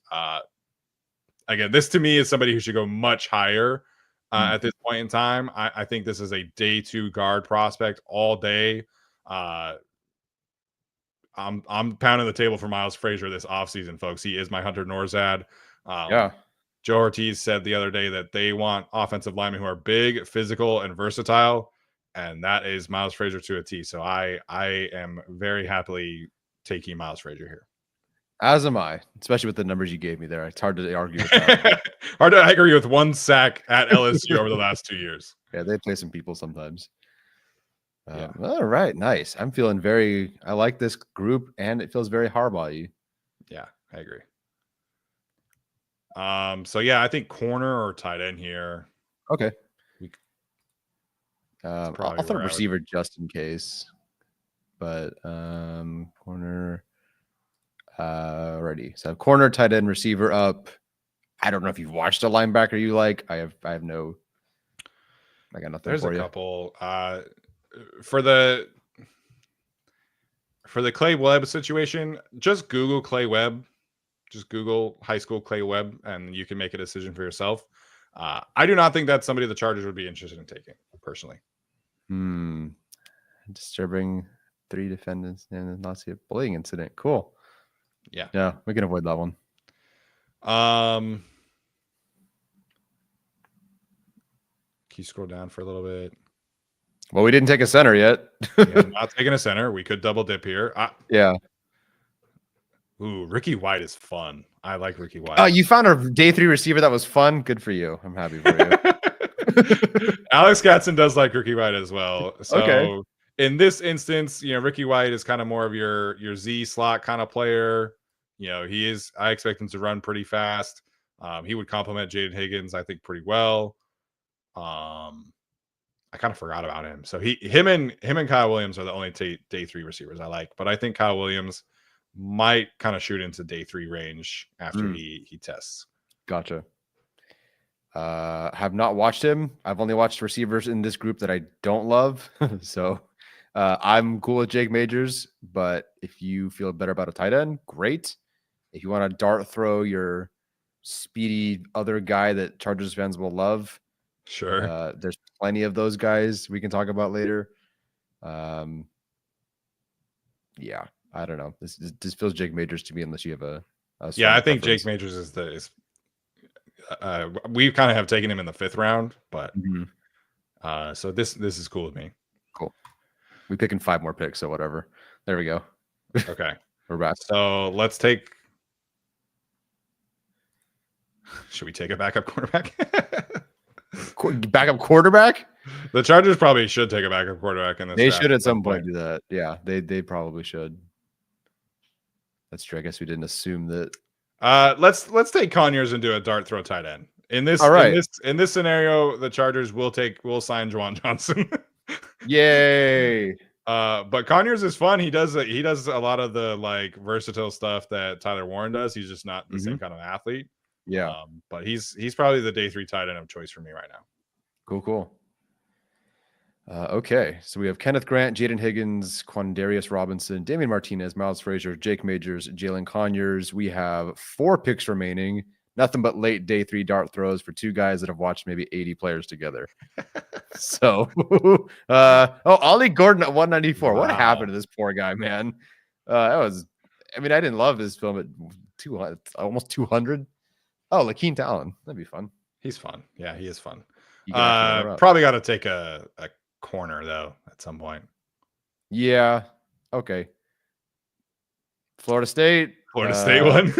Again, this to me is somebody who should go much higher at this point in time. I think this is a day 2 guard prospect all day. I'm pounding the table for Miles Frazier this offseason, folks. He is my Hunter Norzad. Yeah. Joe Ortiz said the other day that they want offensive linemen who are big, physical, and versatile, and that is Miles Frazier to a T. So I am very happily taking Miles Frazier here. As am I, especially with the numbers you gave me there. It's hard to argue with that. Hard to agree with 1 sack at LSU over the last 2 years. Yeah, they play some people sometimes. Yeah. All right, nice. I'm feeling I like this group, and it feels very Harbaugh-y. Yeah, I agree. So yeah, I think corner or tight end here. Okay. I'll throw where receiver just in case. But corner ready. So corner, tight end, receiver up. I don't know if you've watched a linebacker you like. I got nothing There's for a you. couple. For the Clay Webb situation, just Google Clay Webb. Just Google high school Clay Webb, and you can make a decision for yourself. I do not think that's somebody the Chargers would be interested in taking, personally. Disturbing 3 defendants in the Nazi bullying incident. Cool. Yeah, we can avoid that one. Can you scroll down for a little bit? Well, we didn't take a center yet. Not taking a center. We could double dip here. Yeah. Ooh, Ricky White is fun. I like Ricky White. Oh, you found a day 3 receiver that was fun. Good for you. I'm happy for you. Alex Gatson does like Ricky White as well. So Okay. In this instance, Ricky White is kind of more of your Z slot kind of player. He is. I expect him to run pretty fast. He would complement Jaden Higgins, I think, pretty well. I kind of forgot about him. So him and Kyle Williams are the only day 3 receivers I like. But I think Kyle Williams might kind of shoot into day 3 range after he tests. Gotcha. Have not watched him. I've only watched receivers in this group that I don't love. So I'm cool with Jake Majors, but if you feel better about a tight end, great. If you want to dart throw your speedy other guy that Chargers fans will love, sure. There's plenty of those guys we can talk about later. Yeah, I don't know. This feels Jake Majors to me, unless you have a I think Jake Majors is we kind of have taken him in the 5th round, but so this is cool with me. Cool. We picking 5 more picks, so whatever. There we go. Okay. We're back. So let's take. Should we take a backup quarterback? Backup quarterback? The Chargers probably should take a backup quarterback in this. They should at some point do that. Yeah, they probably should. That's true. I guess we didn't assume that. Let's take Conyers and do a dart throw tight end. In this in this scenario, the Chargers will sign Juwan Johnson. Yay. But Conyers is fun. He does a lot of the like versatile stuff that Tyler Warren does. He's just not the same kind of athlete. Yeah. But he's probably the day 3 tight end of choice for me right now. Cool. Okay, so we have Kenneth Grant, Jaden Higgins, Quandarius Robinson, Damian Martinez, Miles Frazier, Jake Majors, Jalen Conyers. We have 4 picks remaining. Nothing but late day 3 dart throws for 2 guys that have watched maybe 80 players together. So, Ollie Gordon at 194. What happened to this poor guy, man? That was, I mean, I didn't love this film at 200, almost 200. Oh, Lakeem Talon. That'd be fun. He's fun. Yeah, he is fun. You can actually runner up. Probably got to take a corner though at some point. Yeah. Okay. Florida State one.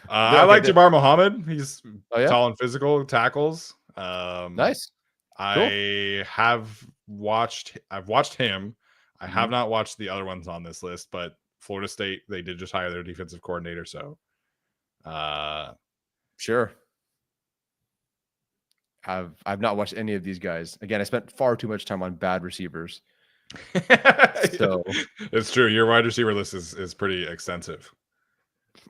I like Jabbar Muhammad. He's tall and physical, tackles. Nice. I've watched him. I have not watched the other ones on this list, but Florida State, they did just hire their defensive coordinator, so sure. I've not watched any of these guys. Again, I spent far too much time on bad receivers. So it's true. Your wide receiver list is pretty extensive.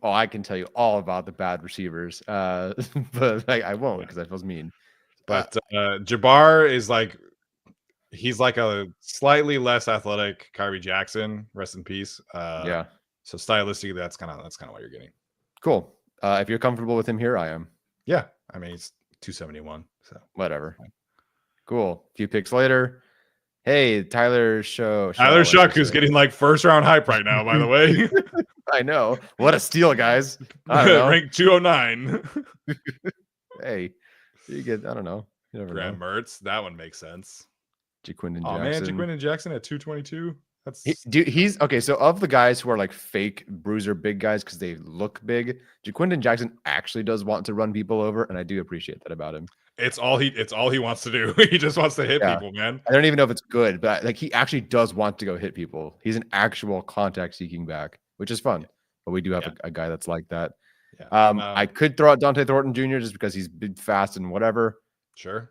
Oh, I can tell you all about the bad receivers, but I won't because I feel mean. But Jabbar is like, he's like a slightly less athletic Kyrie Jackson. Rest in peace. Yeah. So stylistically, that's kind of what you're getting. Cool. If you're comfortable with him here, I am. Yeah, I mean he's 271. So whatever. Cool. A few picks later. Hey, Tyler Shough. Tyler Shough, who's getting like first round hype right now, by the way. I know. What a steal, guys. Ranked 209. Hey, you get, I don't know. Graham Mertz. That one makes sense. Ja'Quinden Jackson. Oh, man. Ja'Quinden Jackson at 222. He's okay. So, of the guys who are like fake bruiser big guys because they look big, Ja'Quinden Jackson actually does want to run people over, and I do appreciate that about him. It's all he wants to do. He just wants to hit people, man. I don't even know if it's good, but like he actually does want to go hit people. He's an actual contact seeking back, which is fun. But we do have a guy that's like that. Yeah. I could throw out Dante Thornton Jr. just because he's big, fast, and whatever. Sure.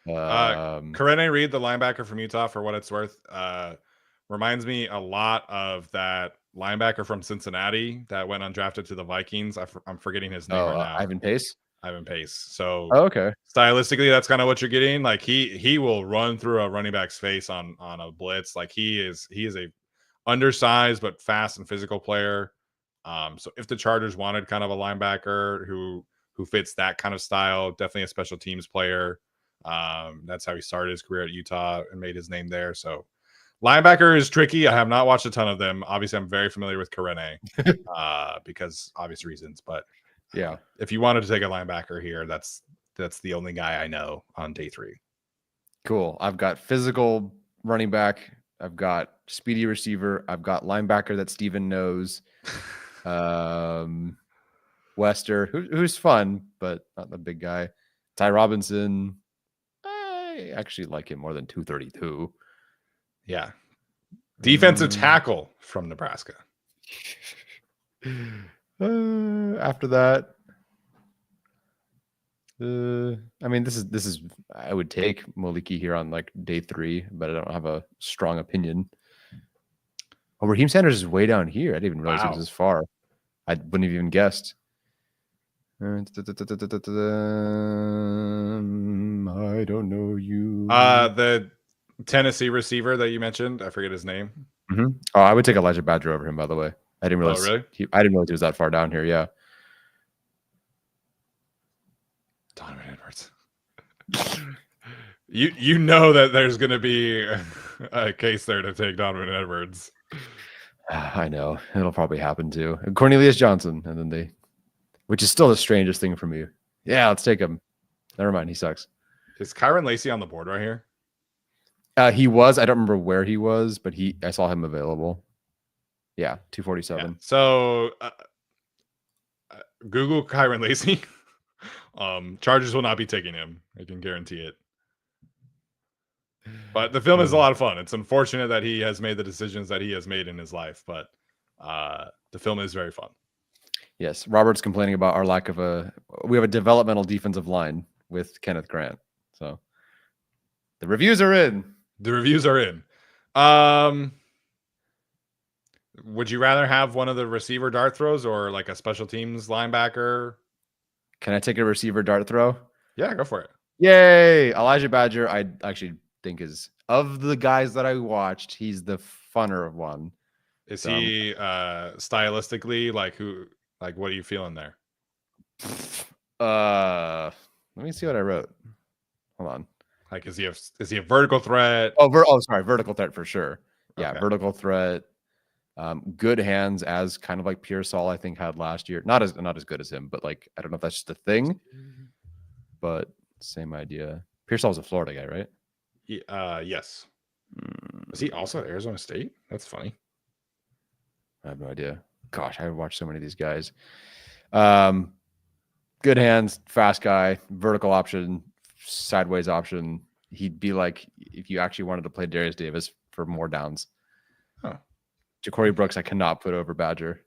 Karene Reed, the linebacker from Utah, for what it's worth, reminds me a lot of that linebacker from Cincinnati that went undrafted to the Vikings. I'm forgetting his name right now. Ivan Pace. So okay. Stylistically, that's kind of what you're getting. Like he will run through a running back's face on a blitz. Like he is a undersized but fast and physical player. So if the Chargers wanted kind of a linebacker who fits that kind of style, definitely a special teams player. That's how he started his career at Utah and made his name there. So linebacker is tricky. I have not watched a ton of them. Obviously, I'm very familiar with Karene because obvious reasons. But yeah, if you wanted to take a linebacker here, that's the only guy I know on day 3. Cool. I've got physical running back. I've got speedy receiver. I've got linebacker that Steven knows. Wester, who's fun, but not the big guy. Ty Robinson. I actually like him more than 232. Yeah. Defensive tackle from Nebraska. After that, I mean, this is I would take Moliki here on like day 3, but I don't have a strong opinion. Oh, Raheem Sanders is way down here. I didn't even realize he was this far. I wouldn't have even guessed. I don't know you. The Tennessee receiver that you mentioned, I forget his name. Mm-hmm. Oh, I would take Elijah Badger over him, by the way. I didn't realize. Oh, really? I didn't realize he was that far down here. Yeah. Donovan Edwards. You know that there's going to be a case there to take Donovan Edwards. I know it'll probably happen too. And Cornelius Johnson, and then which is still the strangest thing for me. Yeah, let's take him. Never mind, he sucks. Is Kyron Lacey on the board right here? He was. I don't remember where he was, but I saw him available. Yeah, 247. Yeah. So Google Kyron Lacey. Chargers will not be taking him. I can guarantee it. But the film is a lot of fun. It's unfortunate that he has made the decisions that he has made in his life, but the film is very fun. Yes, Robert's complaining about our lack of we have a developmental defensive line with Kenneth Grant. So the reviews are in. Would you rather have one of the receiver dart throws or like a special teams linebacker? Can I take a receiver dart throw? Yeah, go for it. Yay! Elijah Badger, I actually think is of the guys that I watched, he's the funner one. Is So, he stylistically like what are you feeling there? let me see what I wrote. Hold on. Like is he a vertical threat? Sorry, vertical threat for sure. Yeah, Okay. vertical threat. Good hands, as kind of like Pearsall, I think, had last year. Not as good as him, but like I don't know if that's just a thing, but same idea. Pearsall was a Florida guy, right? Yes. Is he also at Arizona State? That's funny. I have no idea. Gosh, I watched so many of these guys. Good hands, fast guy, vertical option, sideways option. He'd be like if you actually wanted to play Darius Davis for more downs. Huh. Ja'Cory Brooks, I cannot put over Badger.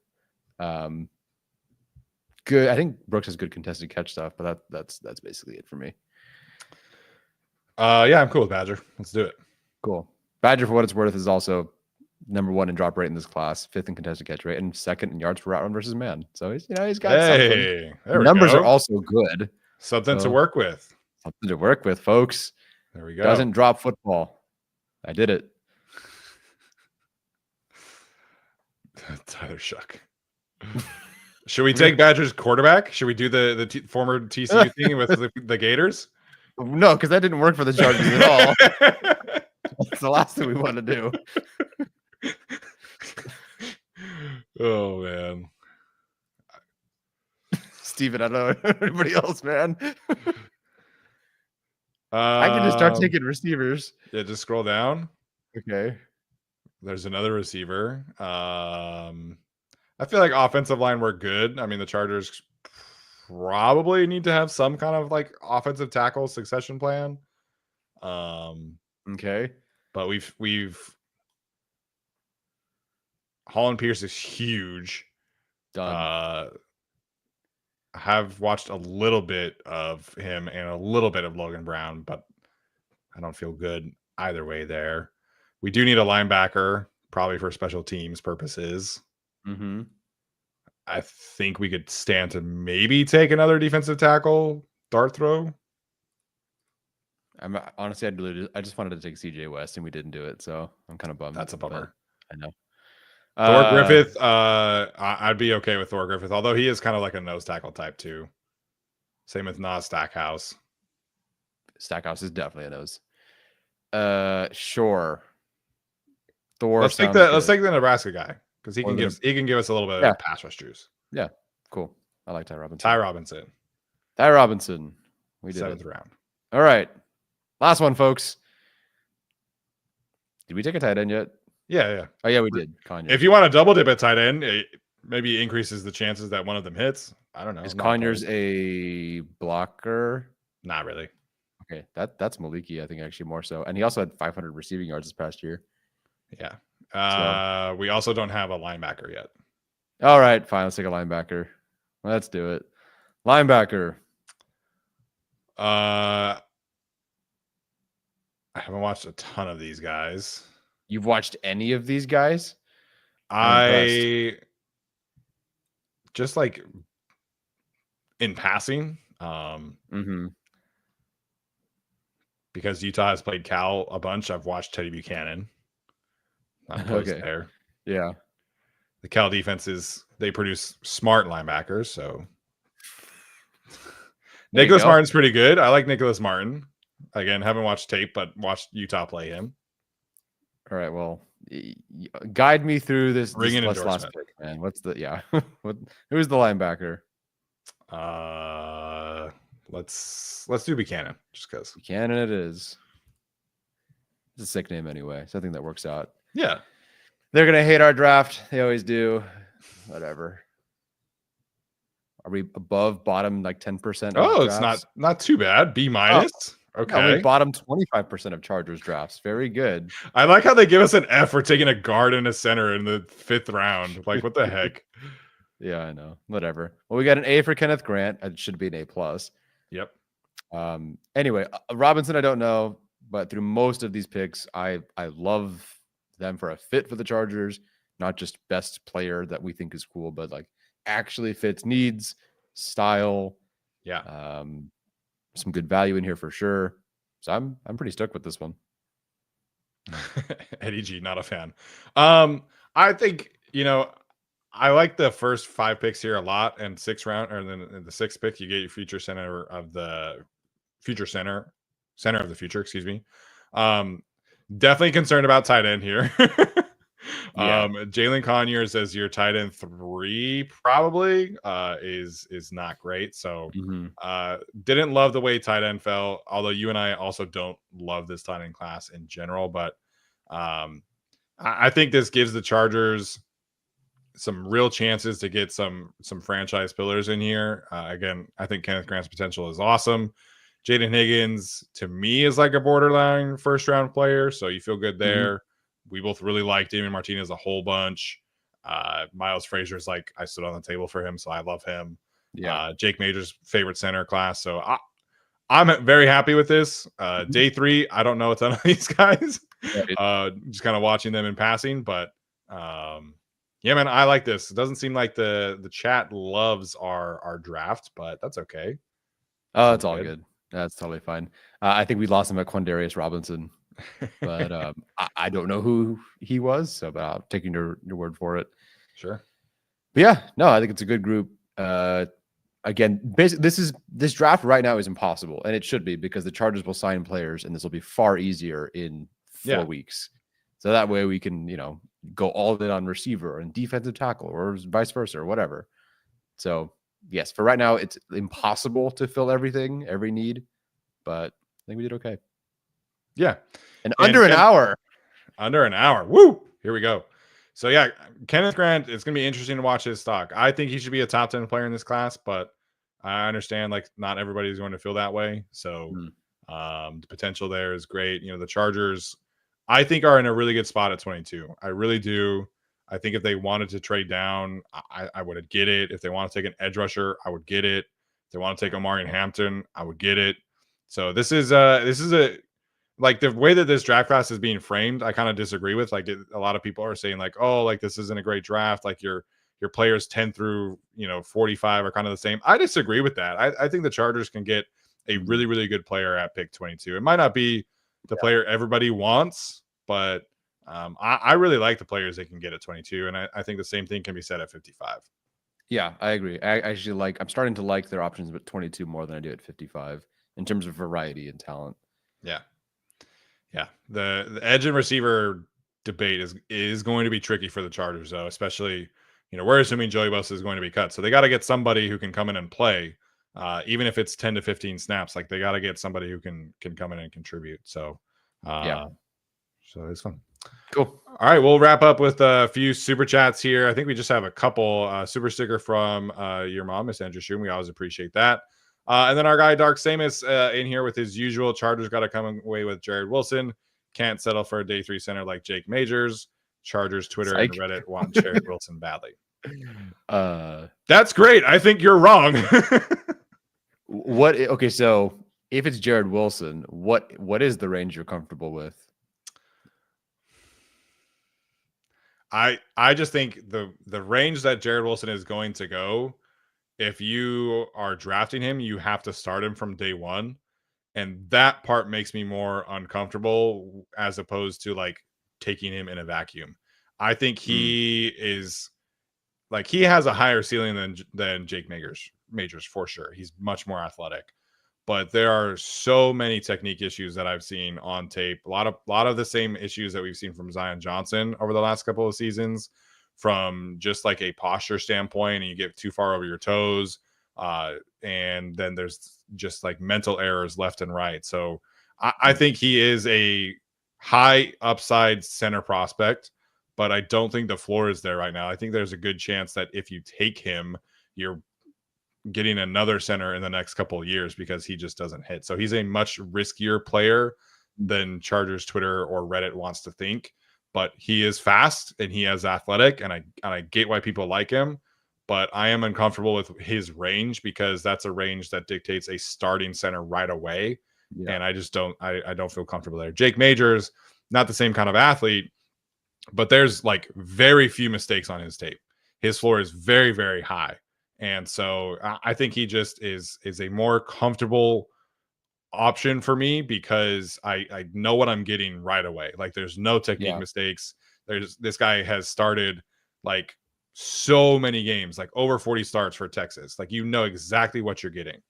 Good. I think Brooks has good contested catch stuff, but that's basically it for me. Yeah, I'm cool with Badger. Let's do it. Cool. Badger, for what it's worth, is also number 1 in drop rate in this class, 5th in contested catch rate, and 2nd in yards per route run versus man. So he's got something. Hey, there we Numbers go. are also good. Something to work with. Something to work with, folks. There we go. Doesn't drop football. I did it. Tyler Shuck. Should we take Badger's quarterback? Should we do the former TCU thing with the Gators? No, because that didn't work for the Chargers at all. That's the last thing we want to do. Oh man, Steven, I don't know anybody else, man. I can just start taking receivers. Yeah, just scroll down. Okay. There's another receiver. I feel like offensive line we're good. I mean, the Chargers probably need to have some kind of like offensive tackle succession plan. Okay. But we've Holland Pierce is huge. Done. I have watched a little bit of him and a little bit of Logan Brown, but I don't feel good either way there. We do need a linebacker, probably for special teams purposes. Mm-hmm. I think we could stand to maybe take another defensive tackle dart throw. Honestly, I just wanted to take CJ West and we didn't do it, so I'm kind of bummed. That's a bummer. I know. Thor Griffith, I'd be okay with Thor Griffith, although he is kind of like a nose tackle type too. Same with Nas Stackhouse. Stackhouse is definitely a nose. Sure. Thor. Let's take the Nebraska guy because he can give us a little bit of pass rush juice. Yeah, cool. I like Ty Robinson. Ty Robinson. We did 7th round. All right, last one, folks. Did we take a tight end yet? Yeah. Oh yeah, we did. Conyers. If you want to double dip at tight end, it maybe increases the chances that one of them hits. I don't know. Is Conyers a blocker? Not really. Okay, that's Maliki, I think, actually more so. And he also had 500 receiving yards this past year. Yeah. We also don't have a linebacker yet. All right, fine. Let's take a linebacker. Let's do it. Linebacker. I haven't watched a ton of these guys. You've watched any of these guys? I just like in passing. Because Utah has played Cal a bunch. I've watched Teddy Buchanan. Not close there. Yeah. The Cal defenses, they produce smart linebackers. So Nicholas Martin's pretty good. I like Nicholas Martin. Again, haven't watched tape, but watched Utah play him. All right. Well, guide me through this last pick, man. What's the who's the linebacker? Let's do Buchanan just because. Buchanan it is. It's a sick name anyway. Something that works out. Yeah. They're gonna hate our draft. They always do. Whatever. Are we above bottom like 10%? Oh, it's not too bad. B-. Okay. No, we bottom 25% of Chargers drafts. Very good. I like how they give us an F for taking a guard and a center in the 5th round. Like, what the heck? Yeah, I know. Whatever. Well, we got an A for Kenneth Grant. It should be an A+. Yep. Anyway, Robinson, I don't know, but through most of these picks, I love them for a fit for the Chargers, not just best player that we think is cool, but like actually fits needs, style, Yeah. Some good value in here for sure. So I'm pretty stoked with this one. Eddie G, not a fan. I think, I like the first 5 picks here a lot, and 6th round, or then in the 6th pick, you get your future center of the center of the future, excuse me. Definitely concerned about tight end here. Yeah. Jalen Conyers as your tight end 3 probably is not great. So didn't love the way tight end fell, although you and I also don't love this tight end class in general, but I think this gives the Chargers some real chances to get some franchise pillars in here. Again, I think Kenneth Grant's potential is awesome. Jaden Higgins to me is like a borderline 1st round player, so you feel good there. We both really like Damien Martinez a whole bunch. Miles Frazier is like, I stood on the table for him, so I love him. Yeah. Jake Major's favorite center class, so I'm very happy with this. Day 3, I don't know a ton of these guys. Just kind of watching them in passing, but yeah, man, I like this. It doesn't seem like the chat loves our draft, but that's okay. Oh, it's all good. That's totally fine. I think we lost him at Quandarius Robinson, but I don't know who he was, so but I'm taking your word for it. Sure. But yeah, no, I think it's a good group. Again, basically, this draft right now is impossible, and it should be, because the Chargers will sign players, and this will be far easier in 4 weeks. So that way we can, go all in on receiver and defensive tackle, or vice versa, or whatever. So yes, for right now, it's impossible to fill everything, every need, but I think we did okay. Yeah. And under an hour. Under an hour. Woo! Here we go. So yeah, Kenneth Grant, it's going to be interesting to watch his stock. I think he should be a top 10 player in this class, but I understand like not everybody's going to feel that way. So the potential there is great. The Chargers, I think, are in a really good spot at 22. I really do. I think if they wanted to trade down, I would get it. If they want to take an edge rusher, I would get it. If they want to take Omarion Hampton, I would get it. So this is a like the way that this draft class is being framed, I kind of disagree with. Like a lot of people are saying like, oh, like this isn't a great draft. Like your players 10 through 45 are kind of the same. I disagree with that. I think the Chargers can get a really, really good player at pick 22. It might not be the player everybody wants, but I really like the players they can get at 22. And I think the same thing can be said at 55. Yeah, I agree. I'm starting to like their options at 22 more than I do at 55 in terms of variety and talent. Yeah. Yeah. The edge and receiver debate is going to be tricky for the Chargers, though, especially, we're assuming Joey Bosa is going to be cut. So they got to get somebody who can come in and play, even if it's 10 to 15 snaps. Like they got to get somebody who can come in and contribute. So, so it's fun. Cool. All right, we'll wrap up with a few super chats here. I think we just have a couple. Super sticker from your mom, Miss Andrew Shum. We always appreciate that. And then our guy Dark Samus in here with his usual Chargers got to come away with Jared Wilson. Can't settle for a day 3 center like Jake Majors. Chargers Twitter and Reddit want Jared Wilson badly. That's great. I think you're wrong. What? Okay, so if it's Jared Wilson, what is the range you're comfortable with? I just think the range that Jared Wilson is going to go, if you are drafting him, you have to start him from day 1. And that part makes me more uncomfortable as opposed to like taking him in a vacuum. I think he is like, he has a higher ceiling than Jake Majors for sure. He's much more athletic, but there are so many technique issues that I've seen on tape. A lot of the same issues that we've seen from Zion Johnson over the last couple of seasons, from just like a posture standpoint, and you get too far over your toes. And then there's just like mental errors left and right. So I think he is a high upside center prospect, but I don't think the floor is there right now. I think there's a good chance that if you take him, you're getting another center in the next couple of years because he just doesn't hit. So he's a much riskier player than Chargers Twitter or Reddit wants to think, but he is fast and he is athletic, and I get why people like him. But I am uncomfortable with his range because that's a range that dictates a starting center right away. Yeah. And I just don't feel comfortable there. Jake Majors, not the same kind of athlete, but there's like very few mistakes on his tape. His floor is very, very high. And so I think he just is a more comfortable option for me because I know what I'm getting right away. Like there's no technique mistakes. This guy has started like so many games, like over 40 starts for Texas. Like you know exactly what you're getting.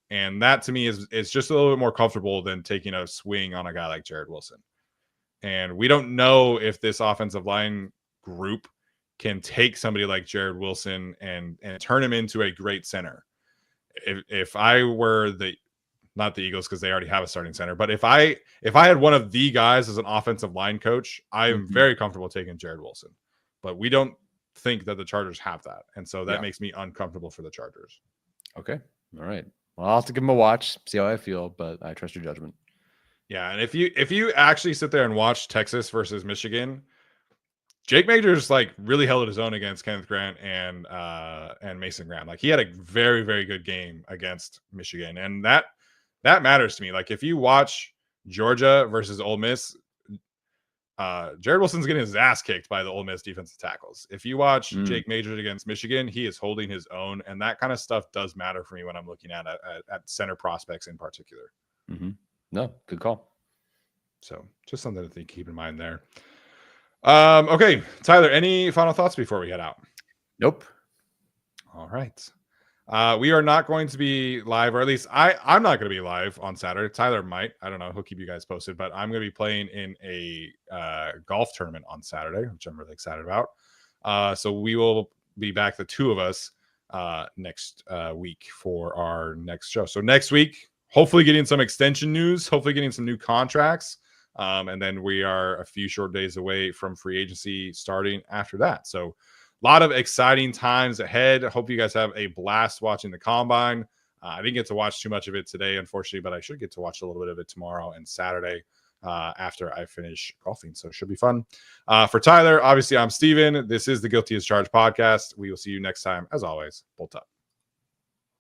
And that to me is just a little bit more comfortable than taking a swing on a guy like Jared Wilson. And we don't know if this offensive line group can take somebody like Jared Wilson and turn him into a great center. If I were not the Eagles because they already have a starting center, but if I had one of the guys as an offensive line coach, I'm very comfortable taking Jared Wilson. But we don't think that the Chargers have that. And so that makes me uncomfortable for the Chargers. Okay. All right. Well, I'll have to give him a watch, see how I feel, but I trust your judgment. Yeah, and if you actually sit there and watch Texas versus Michigan, Jake Majors like really held his own against Kenneth Grant and Mason Graham. Like he had a very, very good game against Michigan, and that matters to me. Like if you watch Georgia versus Ole Miss, Jared Wilson's getting his ass kicked by the Ole Miss defensive tackles. If you watch Jake Majors against Michigan, he is holding his own, and that kind of stuff does matter for me when I'm looking at center prospects in particular. No, good call. So just something to keep in mind there. Okay, Tyler, any final thoughts before we head out? Nope. All right. We are not going to be live, or at least I'm not going to be live on Saturday. Tyler might. I don't know. He'll keep you guys posted, but I'm going to be playing in a golf tournament on Saturday, which I'm really excited about. So we will be back, the two of us, next week for our next show. So next week, hopefully getting some extension news, hopefully getting some new contracts. And then we are a few short days away from free agency starting after that. So a lot of exciting times ahead. I hope you guys have a blast watching the Combine. I didn't get to watch too much of it today, unfortunately, but I should get to watch a little bit of it tomorrow and Saturday after I finish golfing. So it should be fun. For Tyler, obviously, I'm Steven. This is the Guilty as Charged podcast. We will see you next time. As always, bolt up.